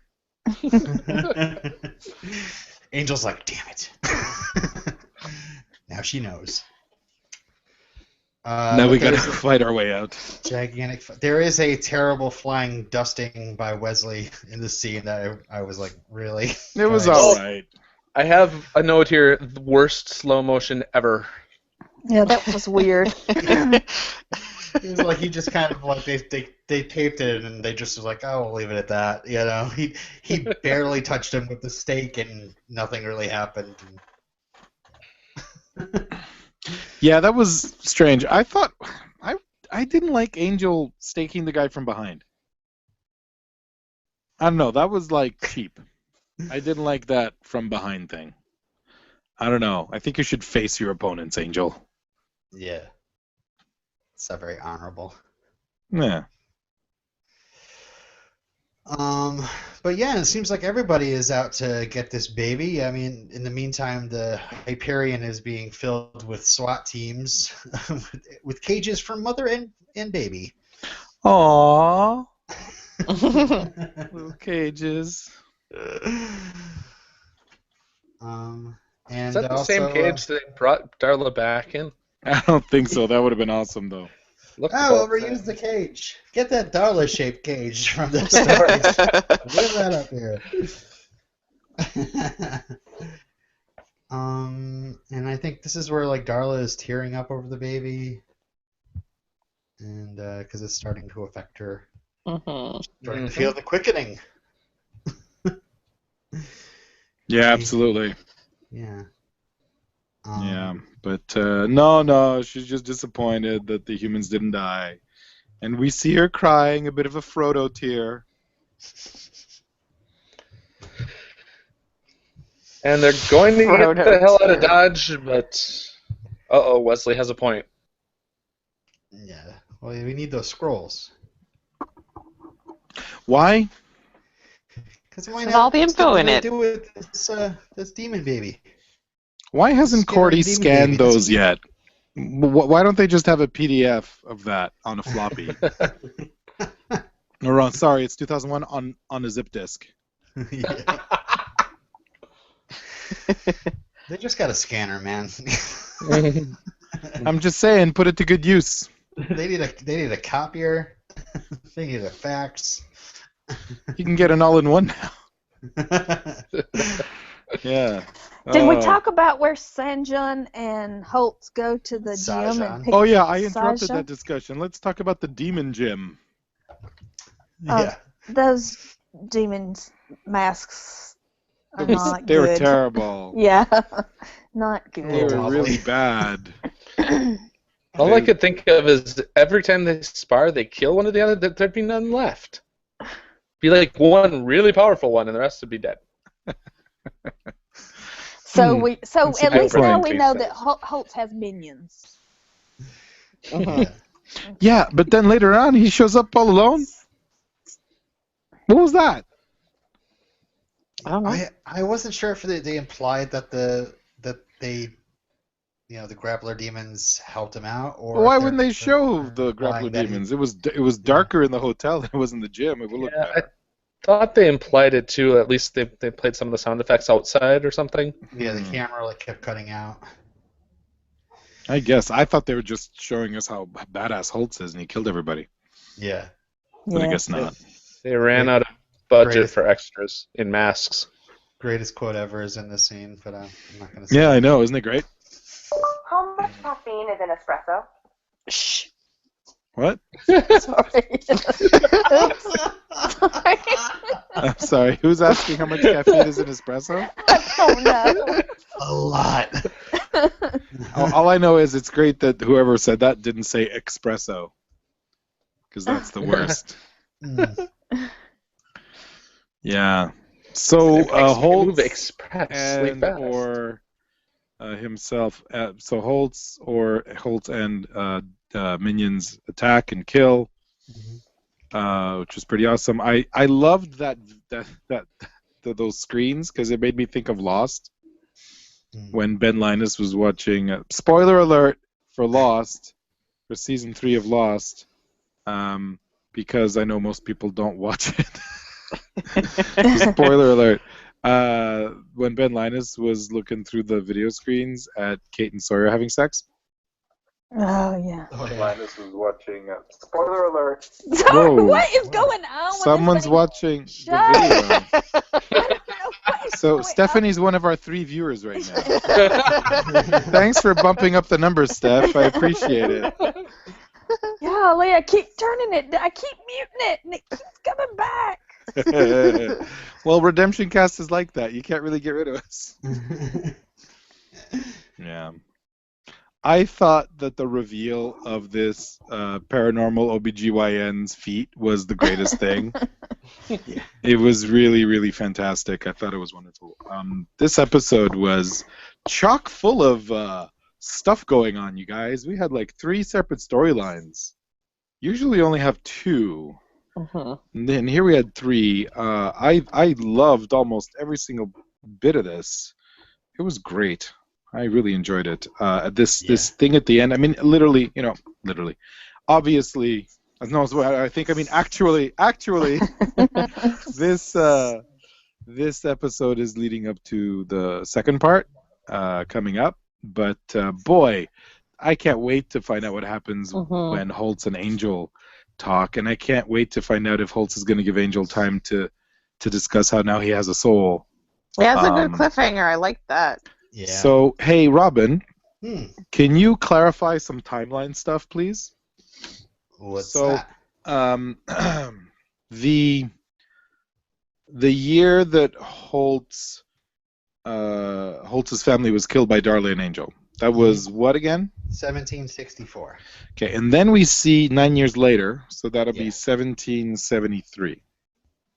Angel's like, damn it. Now she knows. Now we gotta fight our way out. Gigantic. There is a terrible flying dusting by Wesley in this scene that I was like, really? It was Guys? all right. I have a note here: the worst slow motion ever. Yeah, that was weird. It was like he just kind of like they taped it and they just was like, oh, we'll leave it at that. You know, he barely touched him with the stake and nothing really happened. Yeah, that was strange. I thought I didn't like Angel staking the guy from behind. I don't know. That was like cheap. I didn't like that from behind thing. I don't know. I think you should face your opponents, Angel. Yeah, it's not very honorable. Yeah. But yeah, it seems like everybody is out to get this baby. I mean, in the meantime, the Hyperion is being filled with SWAT teams with cages for mother and baby. Aww. Little cages. And Is that the also, same cage that they brought Darla back in? I don't think so. That would have been awesome, though. Looked we'll about reuse the cage. Get that Darla-shaped cage from the stories. Bring that up here. And I think this is where like Darla is tearing up over the baby, and because it's starting to affect her, starting to feel the quickening. Yeah, absolutely. Yeah. Yeah, but no, she's just disappointed that the humans didn't die. And we see her crying, a bit of a Frodo tear. And they're going to get the hell out of Dodge, but Wesley has a point. Yeah. Well, we need those scrolls. Why? Because why With all the info in it. Do with this demon baby. Why hasn't Scary Cordy demon scanned baby. those yet? Why don't they just have a PDF of that on a floppy? Or sorry, it's 2001 on a zip disk. Yeah. They just got a scanner, man. I'm just saying, put it to good use. They need a copier. They need a fax. You can get an all-in-one now. Yeah. Did we talk about where Sanjun and Holtz go to the gym and pick Oh yeah, I interrupted Sasha? that discussion. Let's talk about the demon gym. Yeah. Those demons masks are not They were good. terrible. Yeah, not They good. were really bad. All I could think of is every time they spar, they kill one of the other, there'd be none left. Be like one really powerful one, and the rest would be dead. So That's a at good least now point. we know that Holtz has minions. Yeah, but then later on he shows up all alone. What was that? I don't know. I wasn't sure if they implied that the the grappler demons helped him out, or Why if wouldn't they're- they show they're the implying grappler that he- demons? It was darker in the hotel than it was in the gym. It would look Yeah, I better. thought they implied it too. At least they played some of the sound effects outside or something. the camera kept cutting out. I guess I thought they were just showing us how badass Holtz is, and he killed everybody. Yeah. But I guess not. They ran Great- out of budget greatest- for extras in masks. Greatest quote ever is in this scene, but I'm not going to say Yeah, it. I know. Isn't it great? How much caffeine is in espresso? Shh. What? Sorry. Sorry. I'm sorry. Who's asking how much caffeine is in espresso? I don't know. A lot. All I know is it's great that whoever said that didn't say espresso, because that's the worst. Mm. Yeah. So It makes me Holtz move expressly and fast. or himself. So Holtz and minions attack and kill, which was pretty awesome. I loved those screens because it made me think of Lost. When Ben Linus was watching, spoiler alert for Lost, for season 3 of Lost, because I know most people don't watch it. Spoiler alert. When Ben Linus was looking through the video screens at Kate and Sawyer having sex. Oh, yeah. Linus was watching. Spoiler alert. Sorry, what is going on with Someone's this watching Shut the video. thing? So Stephanie's one of our 3 viewers right now. Thanks for bumping up the numbers, Steph. I appreciate it. Golly, I keep turning it. I keep muting it, and it keeps coming back. Well, Redemption Cast is like that. You can't really get rid of us. Yeah. I thought that the reveal of this paranormal OBGYN's feat was the greatest thing. It was really, really fantastic. I thought it was wonderful. This episode was chock full of stuff going on, you guys. We had like 3 separate storylines. Usually only have 2. And then here we had 3. I loved almost every single bit of this. It was great. I really enjoyed it. This thing at the end. I mean, literally. Obviously, no. Actually, this episode is leading up to the second part coming up. But boy, I can't wait to find out what happens when Holtz and Angel talk, and I can't wait to find out if Holtz is going to give Angel time to discuss how now he has a soul. Yeah, it's a good cliffhanger. I like that. Yeah. So, hey, Robin, can you clarify some timeline stuff, please? What's So, that? the year that Holtz's family was killed by Darla and Angel, that was what again? 1764. Okay, and then we see 9 years later, so that'll be Yeah. 1773,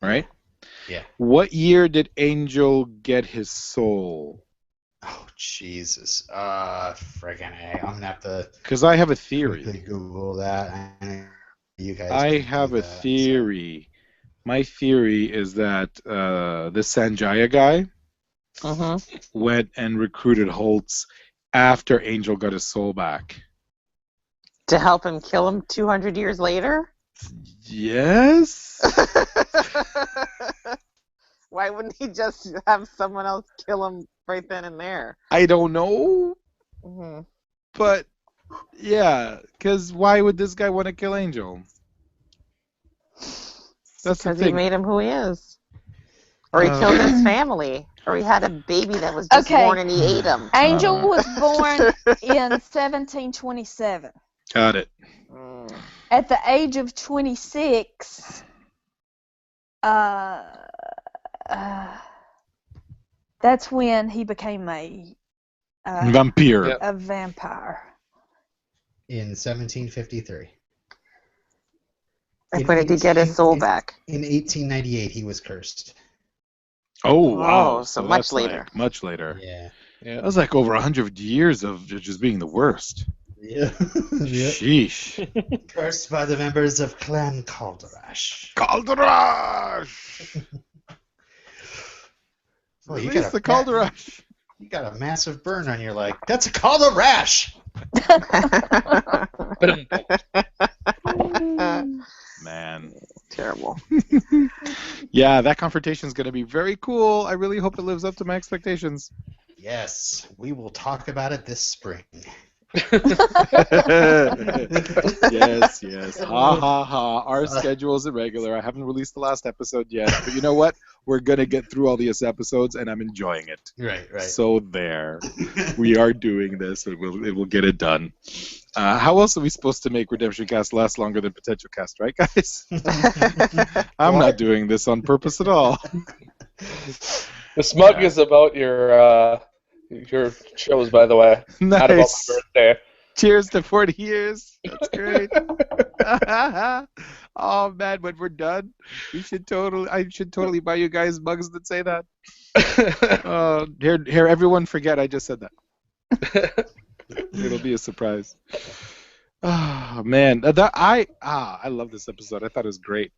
right? Yeah. What year did Angel get his soul? Oh, Jesus. Friggin' A. I'm going to have to Because I have a theory. quickly Google that. I know you guys I can have do a that, theory. My theory is that this Sanjaya guy went and recruited Holtz after Angel got his soul back. To help him kill him 200 years later? Yes? Why wouldn't he just have someone else kill him right then and there? I don't know, Mm-hmm. but yeah, because why would this guy want to kill Angel? That's the Because he thing. made him who he is. Or he killed his family. Or he had a baby that was just Okay. born and he ate him. Angel was born in 1727. Got it. Mm. At the age of 26, that's when he became a Vampire. Yep. a vampire. In 1753. Like, when did he get his soul back? In 1898, he was cursed. Oh, wow. Oh, so much that's like later. much later. Yeah. That was like over 100 years of just being the worst. Yeah. Yep. Sheesh. Cursed by the members of Clan Calderash. Calderash! Oh, you Release got the a patent. Calderash. You got a massive burn on your leg. That's called a rash. Man. Terrible. Yeah, that confrontation is going to be very cool. I really hope it lives up to my expectations. Yes, we will talk about it this spring. Yes, yes. Ha ha ha. Our schedule is irregular. I haven't released the last episode yet, but you know what? We're going to get through all these episodes, and I'm enjoying it. Right. So there. We are doing this. It will get it done. How else are we supposed to make Redemption Cast last longer than Potential Cast, right, guys? I'm not doing this on purpose at all. The smug is about your shows, by the way. Not about Nice. my birthday. Cheers to 40 years. That's great. Oh man, when we're done, I should totally buy you guys mugs that say that. Here, everyone forget I just said that. It'll be a surprise. Oh man, I love this episode. I thought it was great.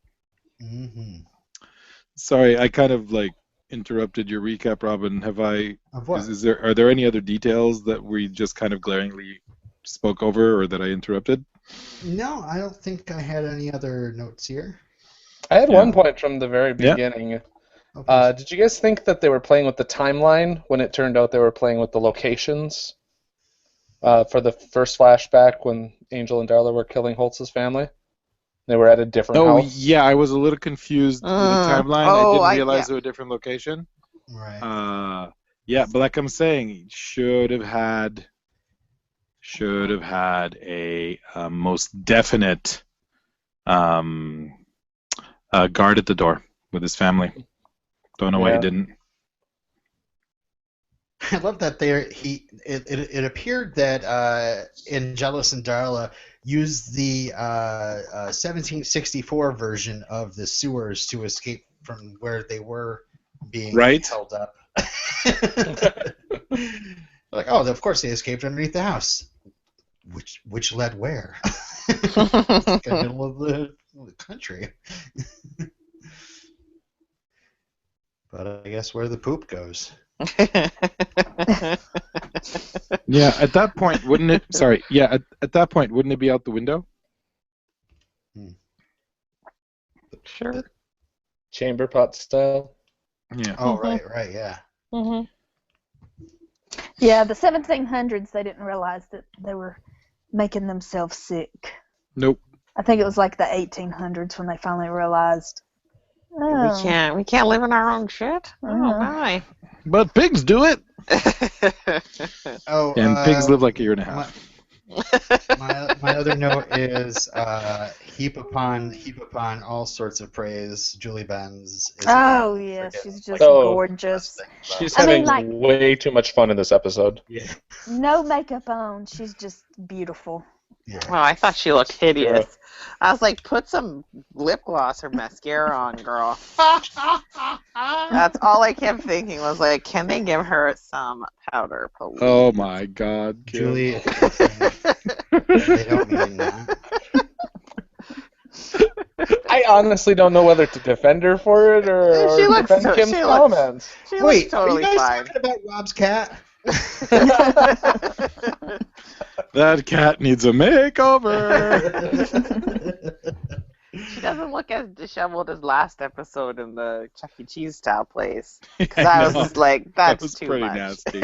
Mm-hmm. Sorry, I kind of interrupted your recap, Robin. Have I? Of what? Are there any other details that we just kind of glaringly spoke over, or that I interrupted? No, I don't think I had any other notes here. I had one point from the very beginning. Okay. Did you guys think that they were playing with the timeline when it turned out they were playing with the locations for the first flashback when Angel and Darla were killing Holtz's family? They were at a different house. Yeah, I was a little confused with the timeline. I didn't realize they were a different location. Right. Yeah, but like I'm saying, should have had a most definite guard at the door with his family. Don't know why he didn't. I love that it appeared that Angelus and Darla used the 1764 version of the sewers to escape from where they were being held up. Like, oh, of course they escaped underneath the house. Which led where? It's the middle of the country. But I guess where the poop goes. Yeah, at that point, wouldn't it? Sorry. Yeah, at that point, wouldn't it be out the window? Sure. Chamber pot style. Yeah. Oh, right, yeah. Mm-hmm. Yeah, the 1700s, they didn't realize that they were making themselves sick. Nope. I think it was like the 1800s when they finally realized. Oh. We can't live in our own shit. Oh my! But pigs do it. Oh, and pigs live like a year and a half. My other note is heap upon all sorts of praise. Julie Benz. Oh yeah, she's just gorgeous. She's having way too much fun in this episode. Yeah. No makeup on, she's just beautiful. Yeah. Oh, I thought she looked hideous. Yeah. I was like, put some lip gloss or mascara on, girl. That's all I kept thinking was like, can they give her some powder, please? Oh my God, Julie. They don't mean that. I honestly don't know whether to defend her for it or defend Kim's comments. Wait, totally are you guys fine. talking about Rob's cat? That cat needs a makeover. She doesn't look as disheveled as last episode in the Chuck E. Cheese style place. Because I was just like, that's was too pretty much. nasty.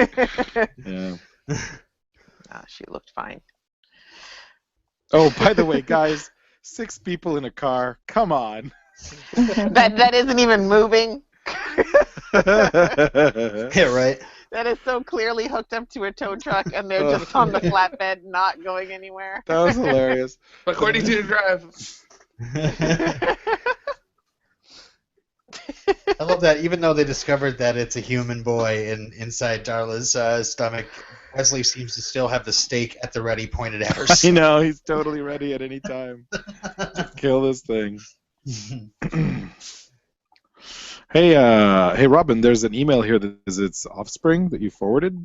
Yeah. No, she looked fine. Oh, by the way, guys, 6 people in a car. Come on. that isn't even moving. Yeah, right. That is so clearly hooked up to a tow truck, and they're just on the flatbed, not going anywhere. That was hilarious. According to the drive. I love that. Even though they discovered that it's a human boy inside Darla's stomach, Wesley seems to still have the stake at the ready, pointed at her. I know, he's totally ready at any time. Just kill this thing. Hey, Robin, there's an email here that is its offspring that you forwarded.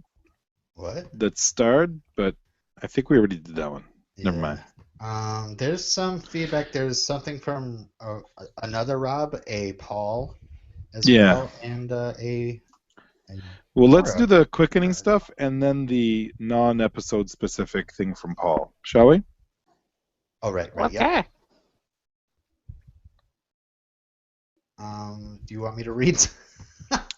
What? That starred, but I think we already did that one. Yeah. Never mind. There's some feedback. There's something from another Rob, a Paul, as well, and a Well, let's do the quickening stuff and then the non-episode specific thing from Paul, shall we? Oh, right. Okay. Yep. Do you want me to read?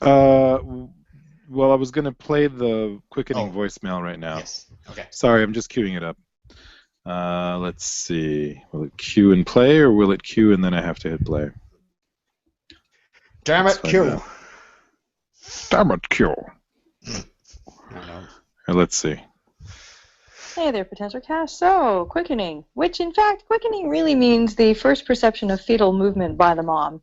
Well, I was going to play the quickening voicemail right now. Yes. Okay. Sorry, I'm just queuing it up. Let's see. Will it queue and play, or will it queue and then I have to hit play? Damn it, Q. Damn it, Q. I don't know. Let's see. Hey there, potential cast. So, quickening, which in fact, quickening really means the first perception of fetal movement by the mom.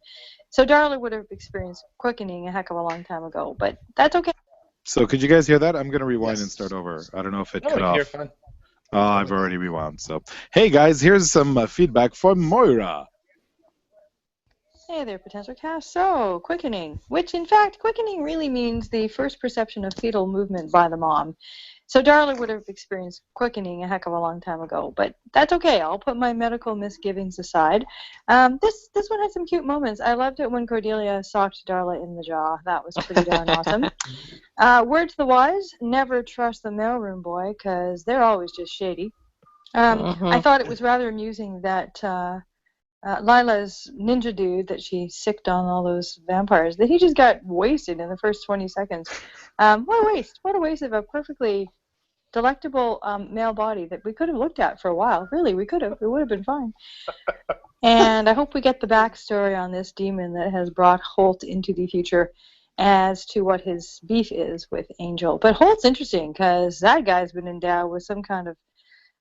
So Darla would have experienced quickening a heck of a long time ago, but that's okay. So could you guys hear that? I'm going to rewind Yes. and start over. I don't know if it No, cut you're off. fine. I've already rewound. So, hey guys, here's some feedback from Moira. Hey there, potential cast. So, quickening, which in fact, quickening really means the first perception of fetal movement by the mom. So Darla would have experienced quickening a heck of a long time ago, but that's okay. I'll put my medical misgivings aside. This one had some cute moments. I loved it when Cordelia socked Darla in the jaw. That was pretty darn awesome. Word to the wise, never trust the mailroom boy, because they're always just shady. I thought it was rather amusing that Lila's ninja dude that she sicked on all those vampires, that he just got wasted in the first 20 seconds. What a waste. What a waste of a perfectly delectable male body that we could have looked at for a while. Really, we could have. It would have been fine. And I hope we get the backstory on this demon that has brought Holt into the future as to what his beef is with Angel. But Holt's interesting because that guy's been endowed with some kind of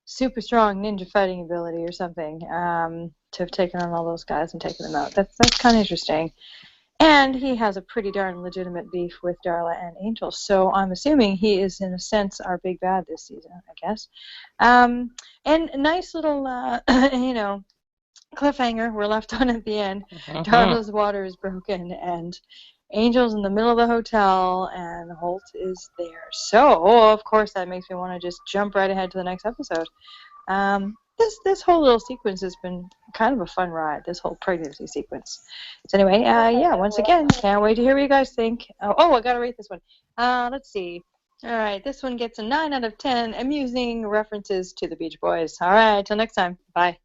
super strong ninja fighting ability or something to have taken on all those guys and taken them out. That's kind of interesting. And he has a pretty darn legitimate beef with Darla and Angel, so I'm assuming he is, in a sense, our big bad this season, I guess. And a nice little, cliffhanger we're left on at the end. Darla's water is broken, and Angel's in the middle of the hotel, and Holt is there. So, of course, that makes me want to just jump right ahead to the next episode. This whole little sequence has been kind of a fun ride, this whole pregnancy sequence. So anyway, once again, can't wait to hear what you guys think. Oh, I got to rate this one. Let's see. All right, this one gets a 9 out of 10, amusing references to the Beach Boys. All right, till next time. Bye.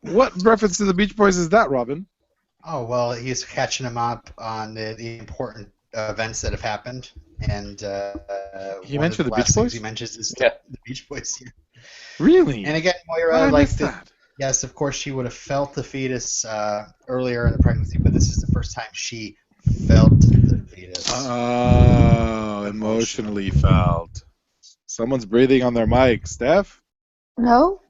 What reference to the Beach Boys is that, Robin? Oh, well, he's catching them up on the important events that have happened. And He one mentioned of the last Beach things Boys? he mentions is Yeah. the Beach Boys. Yeah. Really? And again, How Moira, did I like miss that? yes, of course, she would have felt the fetus earlier in the pregnancy, but this is the first time she felt the fetus. Oh, emotionally felt. Someone's breathing on their mic. Steph? No?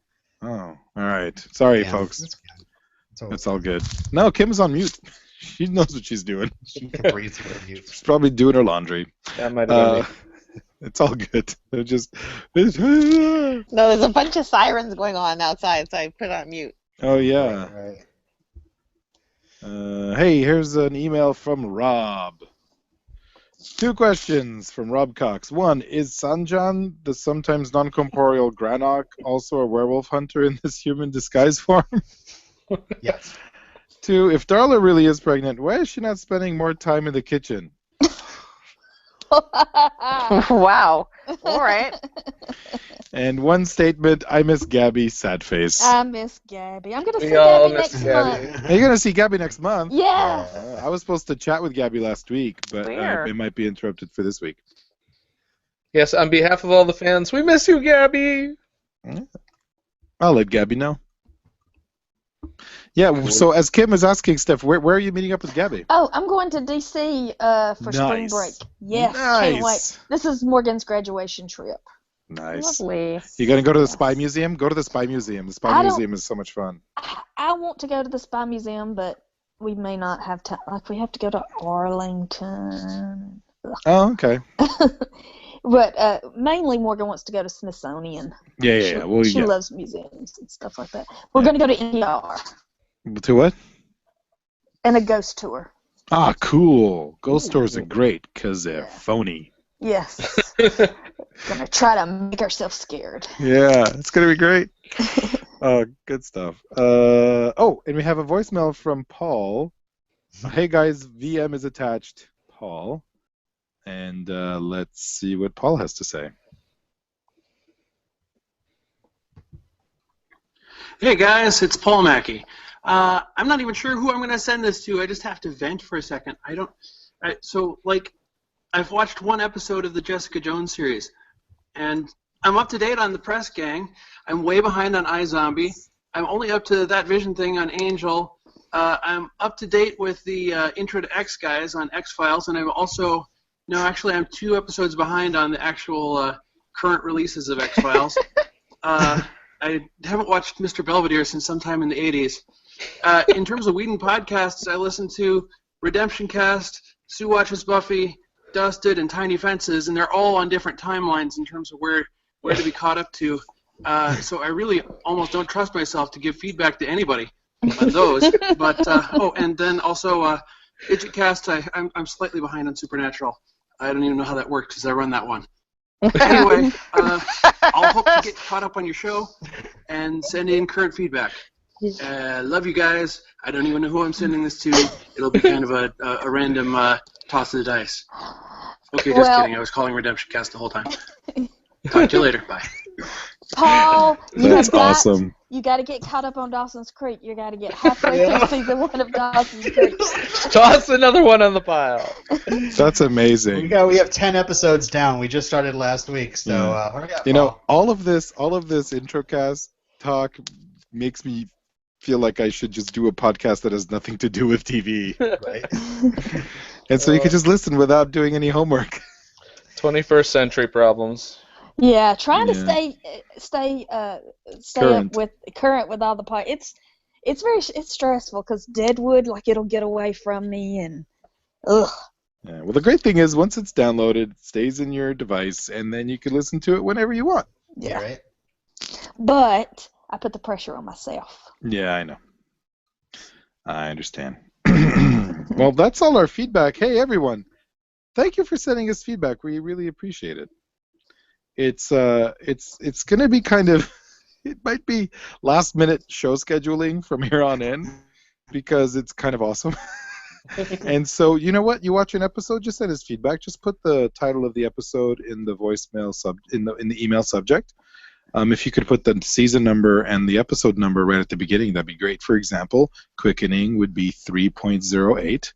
Oh, all right. Sorry, Yeah, folks. that's good. It's all That's all good. No, Kim's on mute. She knows what she's doing. She can breathe through her mute. She's probably doing her laundry. That might have been me. It's all good. They're just. No, there's a bunch of sirens going on outside, so I put it on mute. Oh yeah. Right. Hey, here's an email from Rob. 2 questions from Rob Cox. 1, is Sanjan, the sometimes non-corporeal Granok, also a werewolf hunter in this human disguise form? Yes. 2, if Darla really is pregnant, why is she not spending more time in the kitchen? Wow. All right. And 1 statement, I miss Gabby, sad face. I miss Gabby. I'm going to see We all Gabby miss next Gabby. month. Are you going to see Gabby next month? Yeah. I was supposed to chat with Gabby last week, but Where? it might be interrupted for this week. Yes, on behalf of all the fans, we miss you, Gabby. I'll let Gabby know. Yeah, so as Kim is asking, Steph, where are you meeting up with Gabby? Oh, I'm going to D.C. For spring Nice. break. Yes, can't wait. Nice. This is Morgan's graduation trip. Nice. Lovely. You gonna go to the Spy Museum? Go to the Spy Museum. The I Spy don't- Museum is so much fun. I want to go to the Spy Museum, but we may not have time. Like, we have to go to Arlington. Oh, okay. But mainly Morgan wants to go to Smithsonian. Yeah. Well, She yeah. loves museums and stuff like that. We're going to go to NPR To what? and a ghost tour. Ah, cool. Ghost tours are great because they're phony. Yes. Gonna try to make ourselves scared. Yeah, it's gonna be great. Good stuff. And we have a voicemail from Paul. Hey guys, VM is attached. Paul. and let's see what Paul has to say. Hey guys, it's Paul Mackey. I'm not even sure who I'm going to send this to. I just have to vent for a second. I've watched one episode of the Jessica Jones series, and I'm up to date on the Press Gang. I'm way behind on iZombie. I'm only up to that Vision thing on Angel. I'm up to date with the Intro to X guys on X-Files, and I'm also, actually I'm 2 episodes behind on the actual current releases of X-Files. I haven't watched Mr. Belvedere since sometime in the 80s. In terms of Whedon podcasts, I listen to RedemptionCast, Sue Watches Buffy, Dusted, and Tiny Fences, and they're all on different timelines in terms of where to be caught up to. So I really almost don't trust myself to give feedback to anybody on those. But and then also IdgetCast, I'm slightly behind on Supernatural. I don't even know how that works because I run that one. Anyway, I'll hope to get caught up on your show and send in current feedback. Love you guys. I don't even know who I'm sending this to. It'll be kind of a random toss of the dice. Okay, just kidding. I was calling RedemptionCast the whole time. Talk to you later. Bye. Paul, That's awesome. You got to get caught up on Dawson's Creek. You got to get halfway through season 1 of Dawson's Creek. Toss another one on the pile. That's amazing. We have 10 episodes down. We just started last week, so hurry up, Paul. all of this Introcast talk makes me feel like I should just do a podcast that has nothing to do with TV, Right? and so you could just listen without doing any homework. 21st century problems. Yeah, trying to stay Current. current with all the parts. It's stressful because Deadwood, like, it'll get away from me and ugh. Yeah, well, the great thing is once it's downloaded, it stays in your device, and then you can listen to it whenever you want. Yeah. Right? But I put the pressure on myself. Yeah, I know. I understand. Well, that's all our feedback. Hey, everyone. Thank you for sending us feedback. We really appreciate it. It's going to be kind of, it might be last minute show scheduling from here on in because it's kind of awesome. And so, you know what? You watch an episode, just send us feedback. Just put the title of the episode in the voicemail in the email subject. If you could put the season number and the episode number right at the beginning, that'd be great. For example, Quickening would be 3.08.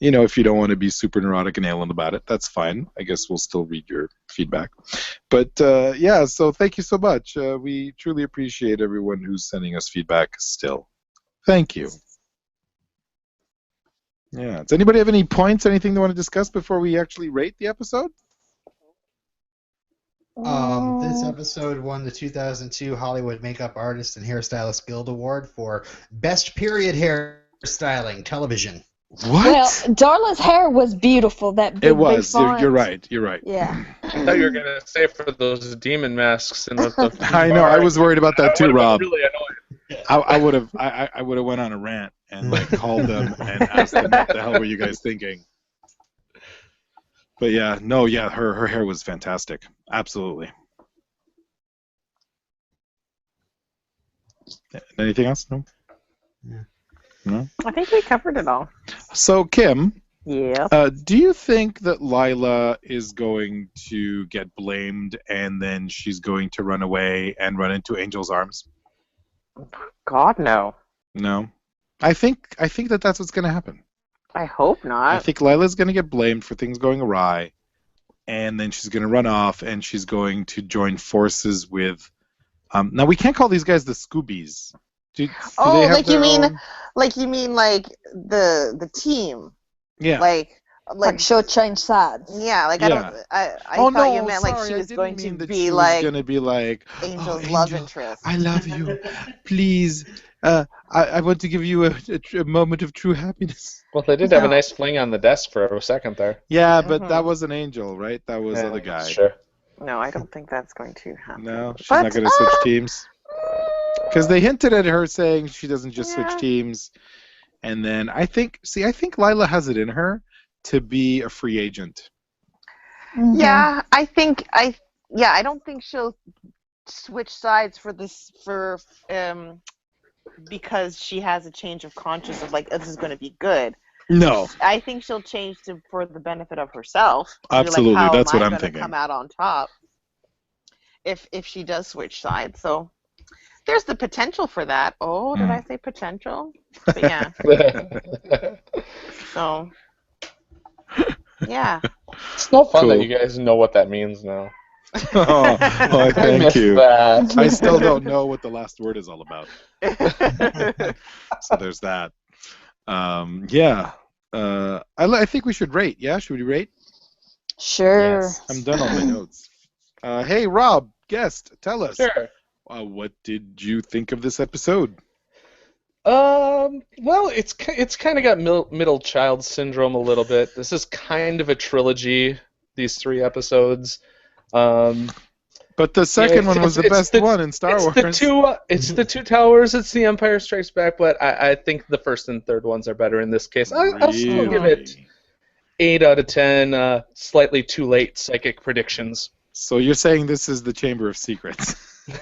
If you don't want to be super neurotic and alien about it, that's fine. I guess we'll still read your feedback. But so thank you so much. We truly appreciate everyone who's sending us feedback still. Thank you. Yeah. Does anybody have any points, anything they want to discuss before we actually rate the episode? This episode won the 2002 Hollywood Makeup Artist and Hairstylist Guild Award for Best Period Hairstyling Television. What? Well, Darla's hair was beautiful. That big, It was. big font. You're right. Yeah. I thought you were going to say for those demon masks in the I know. I was worried about that too, Rob. Really annoyed. I would have went on a rant and called them and asked them what the hell were you guys thinking. But her hair was fantastic. Absolutely. Anything else? No. Yeah. No. I think we covered it all. So Kim, Yeah. do you think that Lila is going to get blamed and then she's going to run away and run into Angel's arms? God, no. No. I think that's what's going to happen. I hope not. I think Lila's going to get blamed for things going awry, and then she's going to run off and she's going to join forces with. Now we can't call these guys the Scoobies. Do they have like you mean, own... the team. Yeah. Like she'll change sides. Yeah, I thought you meant like she was going to be like Angel's love interest. I love you. Please, I want to give you a moment of true happiness. Well, they did have a nice fling on the desk for a second there. Yeah, but that was an Angel, right? That was the other guy. Sure. No, I don't think that's going to happen. No, she's not going to switch teams. Because they hinted at her saying she doesn't just switch teams. And then I think Lila has it in her to be a free agent. Mm-hmm. Yeah, I don't think she'll switch sides because she has a change of conscience of this is going to be good. No, I think she'll change for the benefit of herself. absolutely. Like, how That's am what I I'm going to thinking. come out on top if she does switch sides? So there's the potential for that. Oh, did I say potential? But yeah. So yeah. It's no fun that Cool. you guys know what that means now. Oh, I thank missed you. that. I still don't know what the last word is all about. So there's that. Yeah. I think we should rate. Yeah, should we rate? Sure. Yes. I'm done on my notes. Hey, Rob, guest, tell us. Sure. What did you think of this episode? Well, it's kind of got middle child syndrome a little bit. This is kind of a trilogy. These 3 episodes. But the second one was the best one in Star Wars. It's the 2 towers. It's the Empire Strikes Back. But I think the first and third ones are better in this case. I'll still give it 8 out of 10. Slightly too late psychic predictions. So you're saying this is the Chamber of Secrets?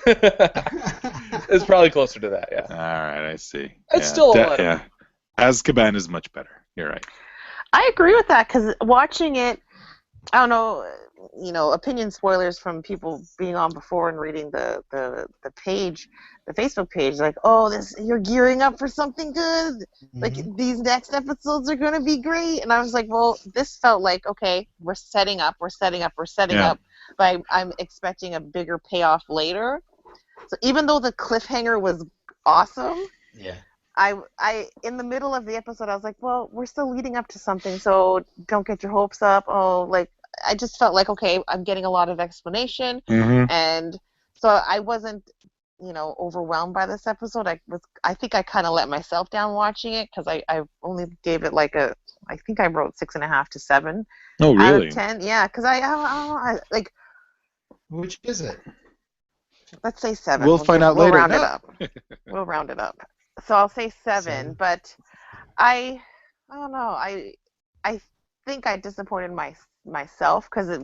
It's probably closer to that, yeah. All right, I see. It's still a lot. Yeah. Azkaban is much better. You're right. I agree with that because watching it, I don't know, opinion spoilers from people being on before and reading the page, the Facebook page, like, oh, you're gearing up for something good. Mm-hmm. Like, these next episodes are going to be great. And I was like, well, this felt like, okay, we're setting up, but I'm expecting a bigger payoff later. So even though the cliffhanger was awesome, yeah, I in the middle of the episode, I was like, well, we're still leading up to something, so don't get your hopes up. Oh, like, I just felt like, okay, I'm getting a lot of explanation, and so I wasn't, overwhelmed by this episode. I think I kind of let myself down watching it because I only gave it like I think I wrote 6.5 to 7 Oh, out really? of 10. Yeah, because I like. Which is it? Let's say 7. We'll find out later. Round it up. We'll round it up. So I'll say 7, but I don't know. I think I disappointed myself because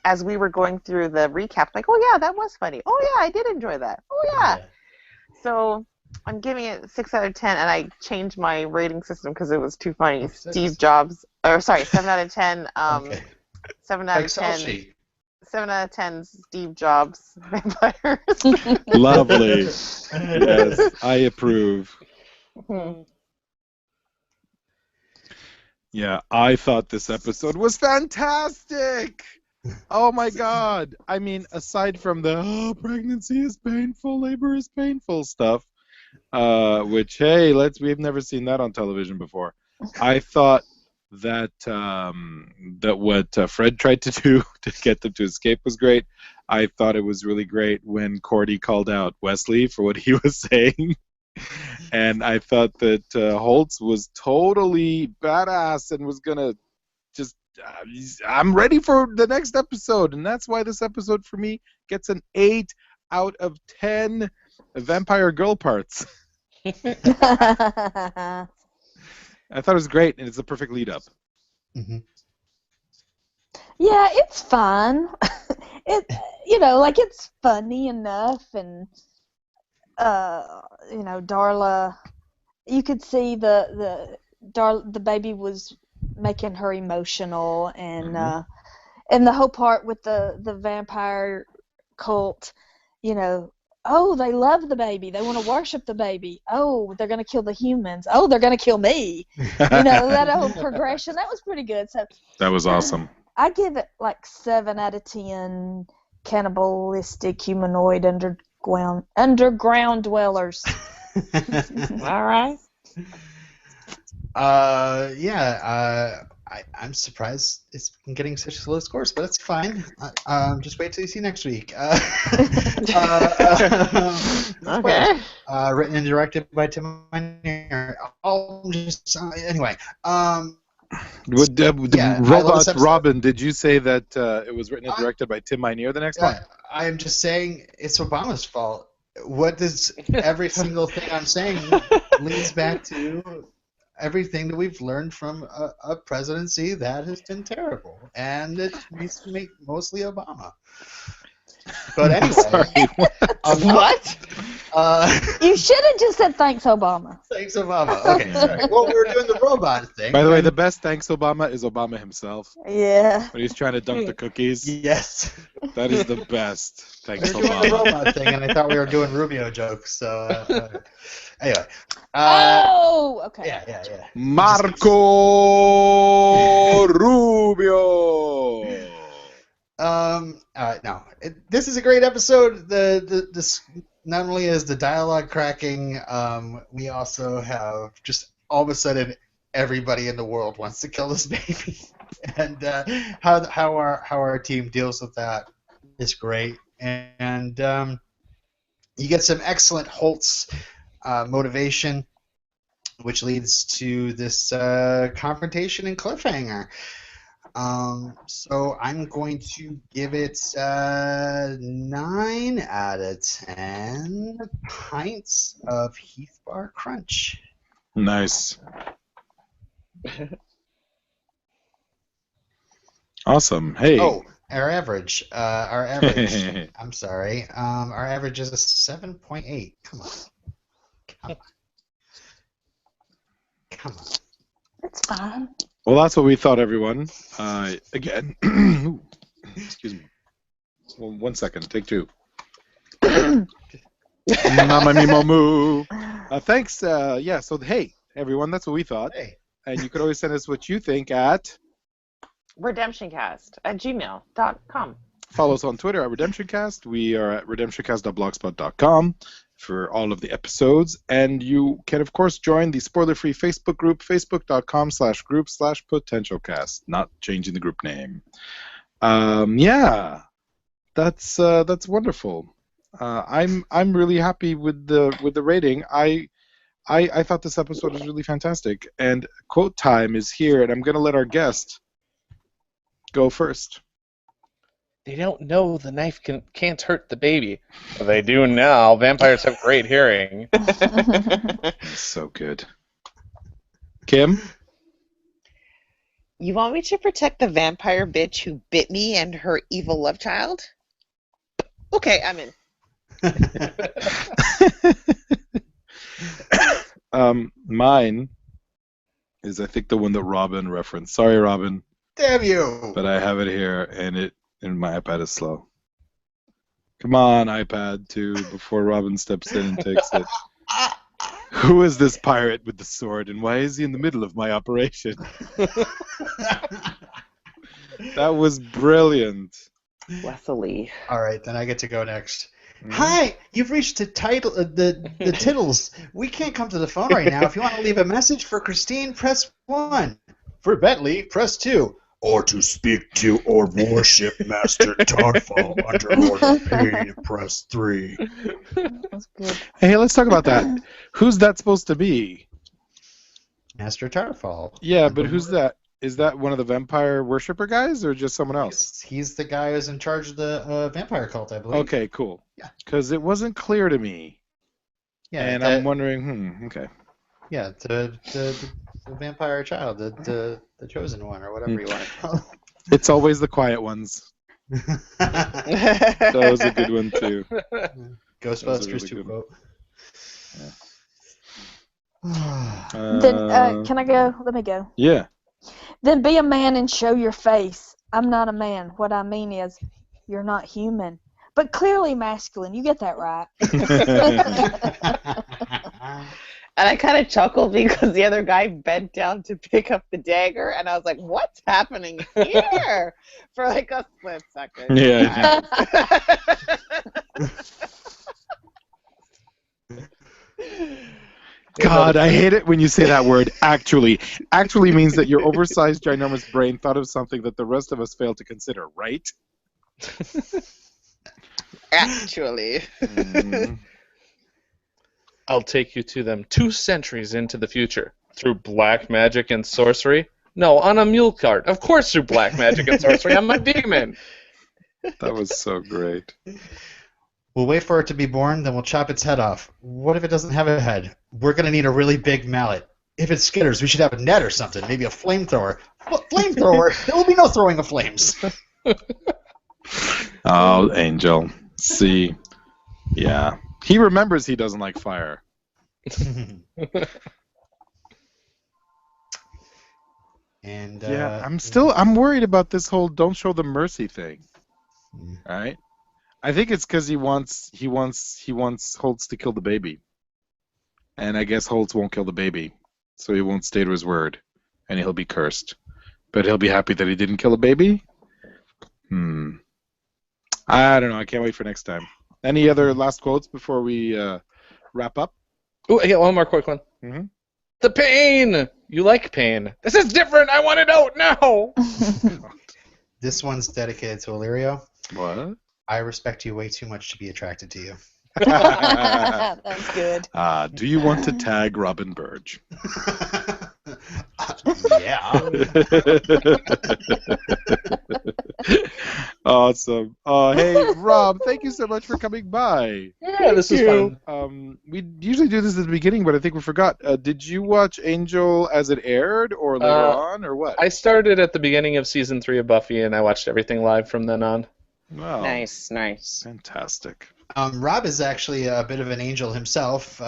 as we were going through the recap, like, oh yeah, that was funny. Oh yeah, I did enjoy that. Oh yeah. So I'm giving it 6 out of 10, and I changed my rating system because it was too funny. 7 out of 10. Okay. 7 out of Excel 10. sheet. 7 out of 10 Steve Jobs vampires. Lovely. Yes, I approve. Yeah, I thought this episode was fantastic. Oh my God. I mean, aside from the pregnancy is painful, labor is painful stuff, which, hey, we've never seen that on television before. I thought that what Fred tried to do to get them to escape was great. I thought it was really great when Cordy called out Wesley for what he was saying. And I thought that Holtz was totally badass and was going to just, I'm ready for the next episode. And that's why this episode for me gets an 8 out of 10 vampire girl parts. I thought it was great, and it's a perfect lead-up. Mm-hmm. Yeah, it's fun. It's funny enough, and Darla, you could see the baby was making her emotional, and and the whole part with the vampire cult, oh, they love the baby. They want to worship the baby. Oh, they're going to kill the humans. Oh, they're going to kill me. That whole progression, that was pretty good. So that was awesome. I give it like 7 out of 10 cannibalistic humanoid underground dwellers. All right. I'm surprised it's been getting such low scores, but that's fine. Just wait till you see next week. Okay. Written and directed by Tim Minear. Anyway. Robin, did you say that it was written and directed by Tim Minear, the next one? I'm just saying it's Obama's fault. What does every single thing I'm saying leads back to? Everything that we've learned from a presidency that has been terrible, and it needs to make mostly Obama. But anyway, what? You should have just said thanks, Obama. Thanks, Obama. Okay, sorry. Well, we were doing the robot thing. By the way, the best thanks Obama is Obama himself. Yeah. When he's trying to dunk the cookies. Yes. That is the best. Thanks, We were doing the Obama. robot thing, and I thought we were doing Rubio jokes. So anyway. Okay. Yeah. Marco Rubio. All right, no. This is a great episode. This not only is the dialogue cracking, we also have just all of a sudden everybody in the world wants to kill this baby, and how our team deals with that is great, and you get some excellent Holtz motivation, which leads to this confrontation and cliffhanger. So I'm going to give it 9 out of 10 pints of Heath Bar Crunch. Nice. Awesome. Hey. Oh, our average. I'm sorry. Our average is a 7.8. Come on. That's fine. Well, that's what we thought, everyone. Again, excuse me. Well, 1 second. Take 2. Mama Mimo Moo. Thanks. So, hey, everyone, that's what we thought. Hey. And you could always send us what you think at RedemptionCast@gmail.com. Follow us on Twitter at RedemptionCast. We are at redemptioncast.blogspot.com for all of the episodes. And you can, of course, join the spoiler-free Facebook group, facebook.com/group/potentialcast. Not changing the group name. That's wonderful. I'm really happy with the rating. I thought this episode was really fantastic. And quote time is here, and I'm going to let our guest go first. They don't know the knife can't hurt the baby. Well, they do now. Vampires have great hearing. So good. Kim? You want me to protect the vampire bitch who bit me and her evil love child? Okay, I'm in. Mine is, I think, the one that Robin referenced. Sorry, Robin. Damn you! But I have it here, and my iPad is slow. Come on, iPad 2, before Robin steps in and takes it. Who is this pirate with the sword, and why is he in the middle of my operation? That was brilliant. Wesley. All right, then I get to go next. Hi, you've reached the title, the Tittles. We can't come to the phone right now. If you want to leave a message for Christine, press 1. For Bentley, press 2. Or to speak to or worship Master Tarfall under order pain, press 3. That's good. Hey, let's talk about that. Who's that supposed to be? Master Tarfall. Yeah, but who's that? Is that one of the vampire worshiper guys, or just someone else? He's the guy who's in charge of the vampire cult, I believe. Okay, cool. Yeah. Because it wasn't clear to me. Yeah, and I'm wondering, okay. Yeah, the vampire child, the chosen one, or whatever you want to call it. It's always the quiet ones. That was a good one, too. Ghostbusters really 2 quote. Then, can I go? Let me go. Yeah. Then be a man and show your face. I'm not a man. What I mean is, you're not human, but clearly masculine. You get that right. And I kind of chuckled because the other guy bent down to pick up the dagger, and I was like, what's happening here? For like a split second. Yeah. God, I hate it when you say that word, actually. Actually means that your oversized, ginormous brain thought of something that the rest of us failed to consider, right? Actually. I'll take you to them 2 centuries into the future. Through black magic and sorcery? No, on a mule cart. Of course through black magic and sorcery. I'm a demon. That was so great. We'll wait for it to be born, then we'll chop its head off. What if it doesn't have a head? We're going to need a really big mallet. If it skitters, we should have a net or something. Maybe a flamethrower. Flamethrower? There will be no throwing of flames. Oh, Angel. See. Yeah. He remembers he doesn't like fire. And Yeah, I'm worried about this whole don't show the mercy thing. Right? I think it's because he wants Holtz to kill the baby. And I guess Holtz won't kill the baby. So he won't stay to his word. And he'll be cursed. But he'll be happy that he didn't kill a baby? I don't know. I can't wait for next time. Any other last quotes before we wrap up? Oh, I got one more quick one. Mm-hmm. The pain! You like pain. This is different! I want it out now! This one's dedicated to Illyrio. What? I respect you way too much to be attracted to you. That's good. Do you want to tag Robin Burge? Yeah. Awesome. Hey, Rob, thank you so much for coming by. Yeah, this is fun. We usually do this at the beginning, but I think we forgot. Did you watch Angel as it aired, or later on, or what? I started at the beginning of season 3 of Buffy, and I watched everything live from then on. Wow. Nice. Fantastic. Rob is actually a bit of an angel himself.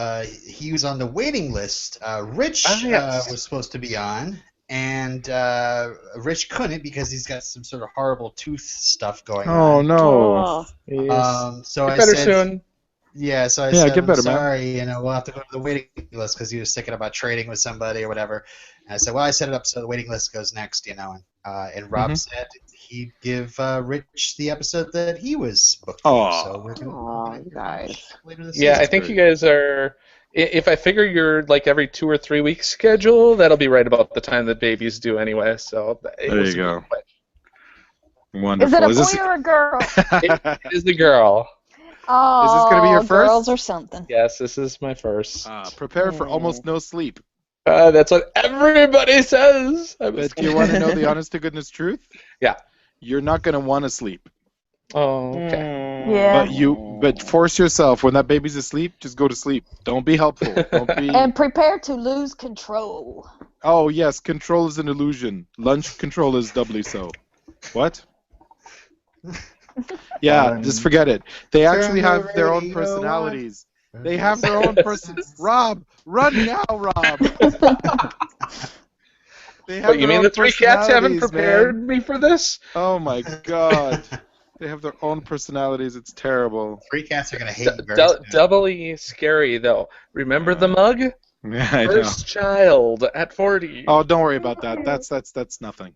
He was on the waiting list. Rich was supposed to be on, and Rich couldn't because he's got some sort of horrible tooth stuff going on. Oh no. So Get I better said, soon. Yeah, so I said, get better, I'm sorry, we'll have to go to the waiting list because he was thinking about trading with somebody or whatever. And I said, well, I set it up so the waiting list goes next, and Rob said he'd give Rich the episode that he was booked for. So we're going to guys. later this Yeah, season. I think you guys are... If I figure you're like every 2 or 3 week schedule, that'll be right about the time that babies do anyway. So there you go. Is Wonderful. it a boy or a girl? It is the girl. Oh, is this going to be your first? Girls or something. Yes, this is my first. Prepare for almost no sleep. That's what everybody says. But do you want to know the honest to goodness truth? Yeah. You're not going to want to sleep. Oh, okay. Yeah. But force yourself. When that baby's asleep, just go to sleep. Don't be helpful. Don't be. And prepare to lose control. Oh yes, control is an illusion. Lunch control is doubly so. What? Yeah, just forget it. They actually have their own personalities. They have their own person. Rob, run now, Rob. What, you mean the 3 cats haven't prepared me for this? Oh my god. They have their own personalities. It's terrible. 3 cats are going to hate you very soon. Doubly scary, though. Remember the mug? Yeah, I know. First child at 40. Oh, don't worry about that. That's nothing.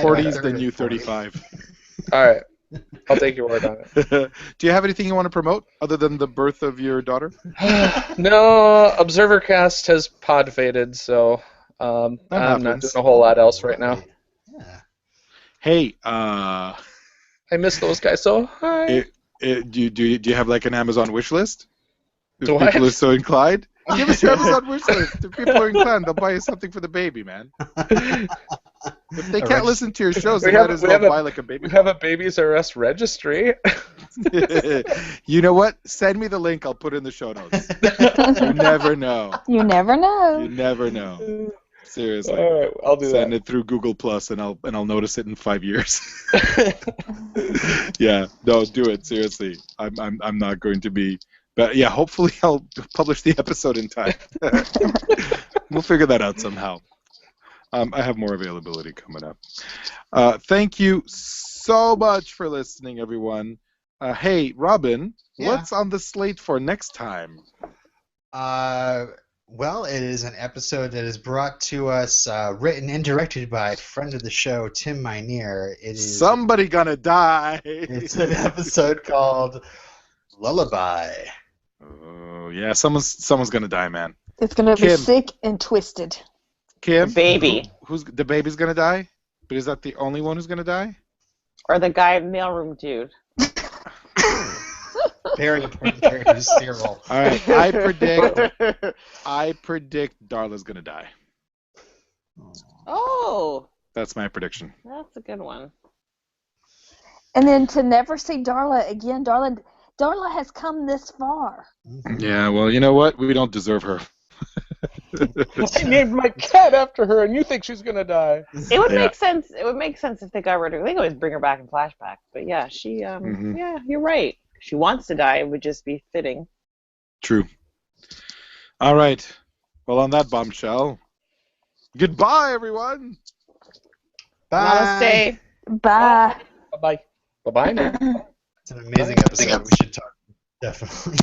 40 is the new 35. All right. I'll take your word on it. Do you have anything you want to promote other than the birth of your daughter? No, ObserverCast has pod faded, so I'm not doing a whole lot else right now. Yeah. Hey, I miss those guys so high. Do you have like an Amazon wish list? If Do people I? are so inclined, give us your Amazon wish list. If people are inclined, they'll buy you something for the baby, man. If they can't listen to your shows, they might as well buy like a baby. We have a Babies R Us registry. You know what? Send me the link. I'll put it in the show notes. You never know. You never know. You never know. Seriously. All right, I'll do Send that. it through Google Plus, and I'll notice it in 5 years. Yeah, no, do it seriously. I'm not going to be, but yeah, hopefully I'll publish the episode in time. We'll figure that out somehow. I have more availability coming up. Thank you so much for listening, everyone. Hey, Robin, what's on the slate for next time? Well, it is an episode that is brought to us, written and directed by friend of the show, Tim Minear. It is Somebody gonna die. It's an episode called Lullaby. Oh yeah, someone's gonna die, man. It's going to be Kim. sick and twisted. Kim, Baby. who's the baby's gonna die? But is that the only one who's gonna die? Or the guy mailroom dude. Very important character, Cyril. All right, I predict Darla's gonna die. Oh, That's my prediction. that's a good one. And then to never see Darla again. Darla has come this far. Yeah, well, you know what? We don't deserve her. I named my cat after her, and you think she's gonna die? It would Yeah. make sense. It would make sense if they got rid of her. They can always bring her back in flashback. But yeah, she. Yeah, you're right. She wants to die. It would just be fitting. True. All right. Well, on that bombshell, goodbye, everyone. Bye. Namaste. Bye. Bye-bye. Bye-bye now. It's an amazing episode. We should talk. Definitely.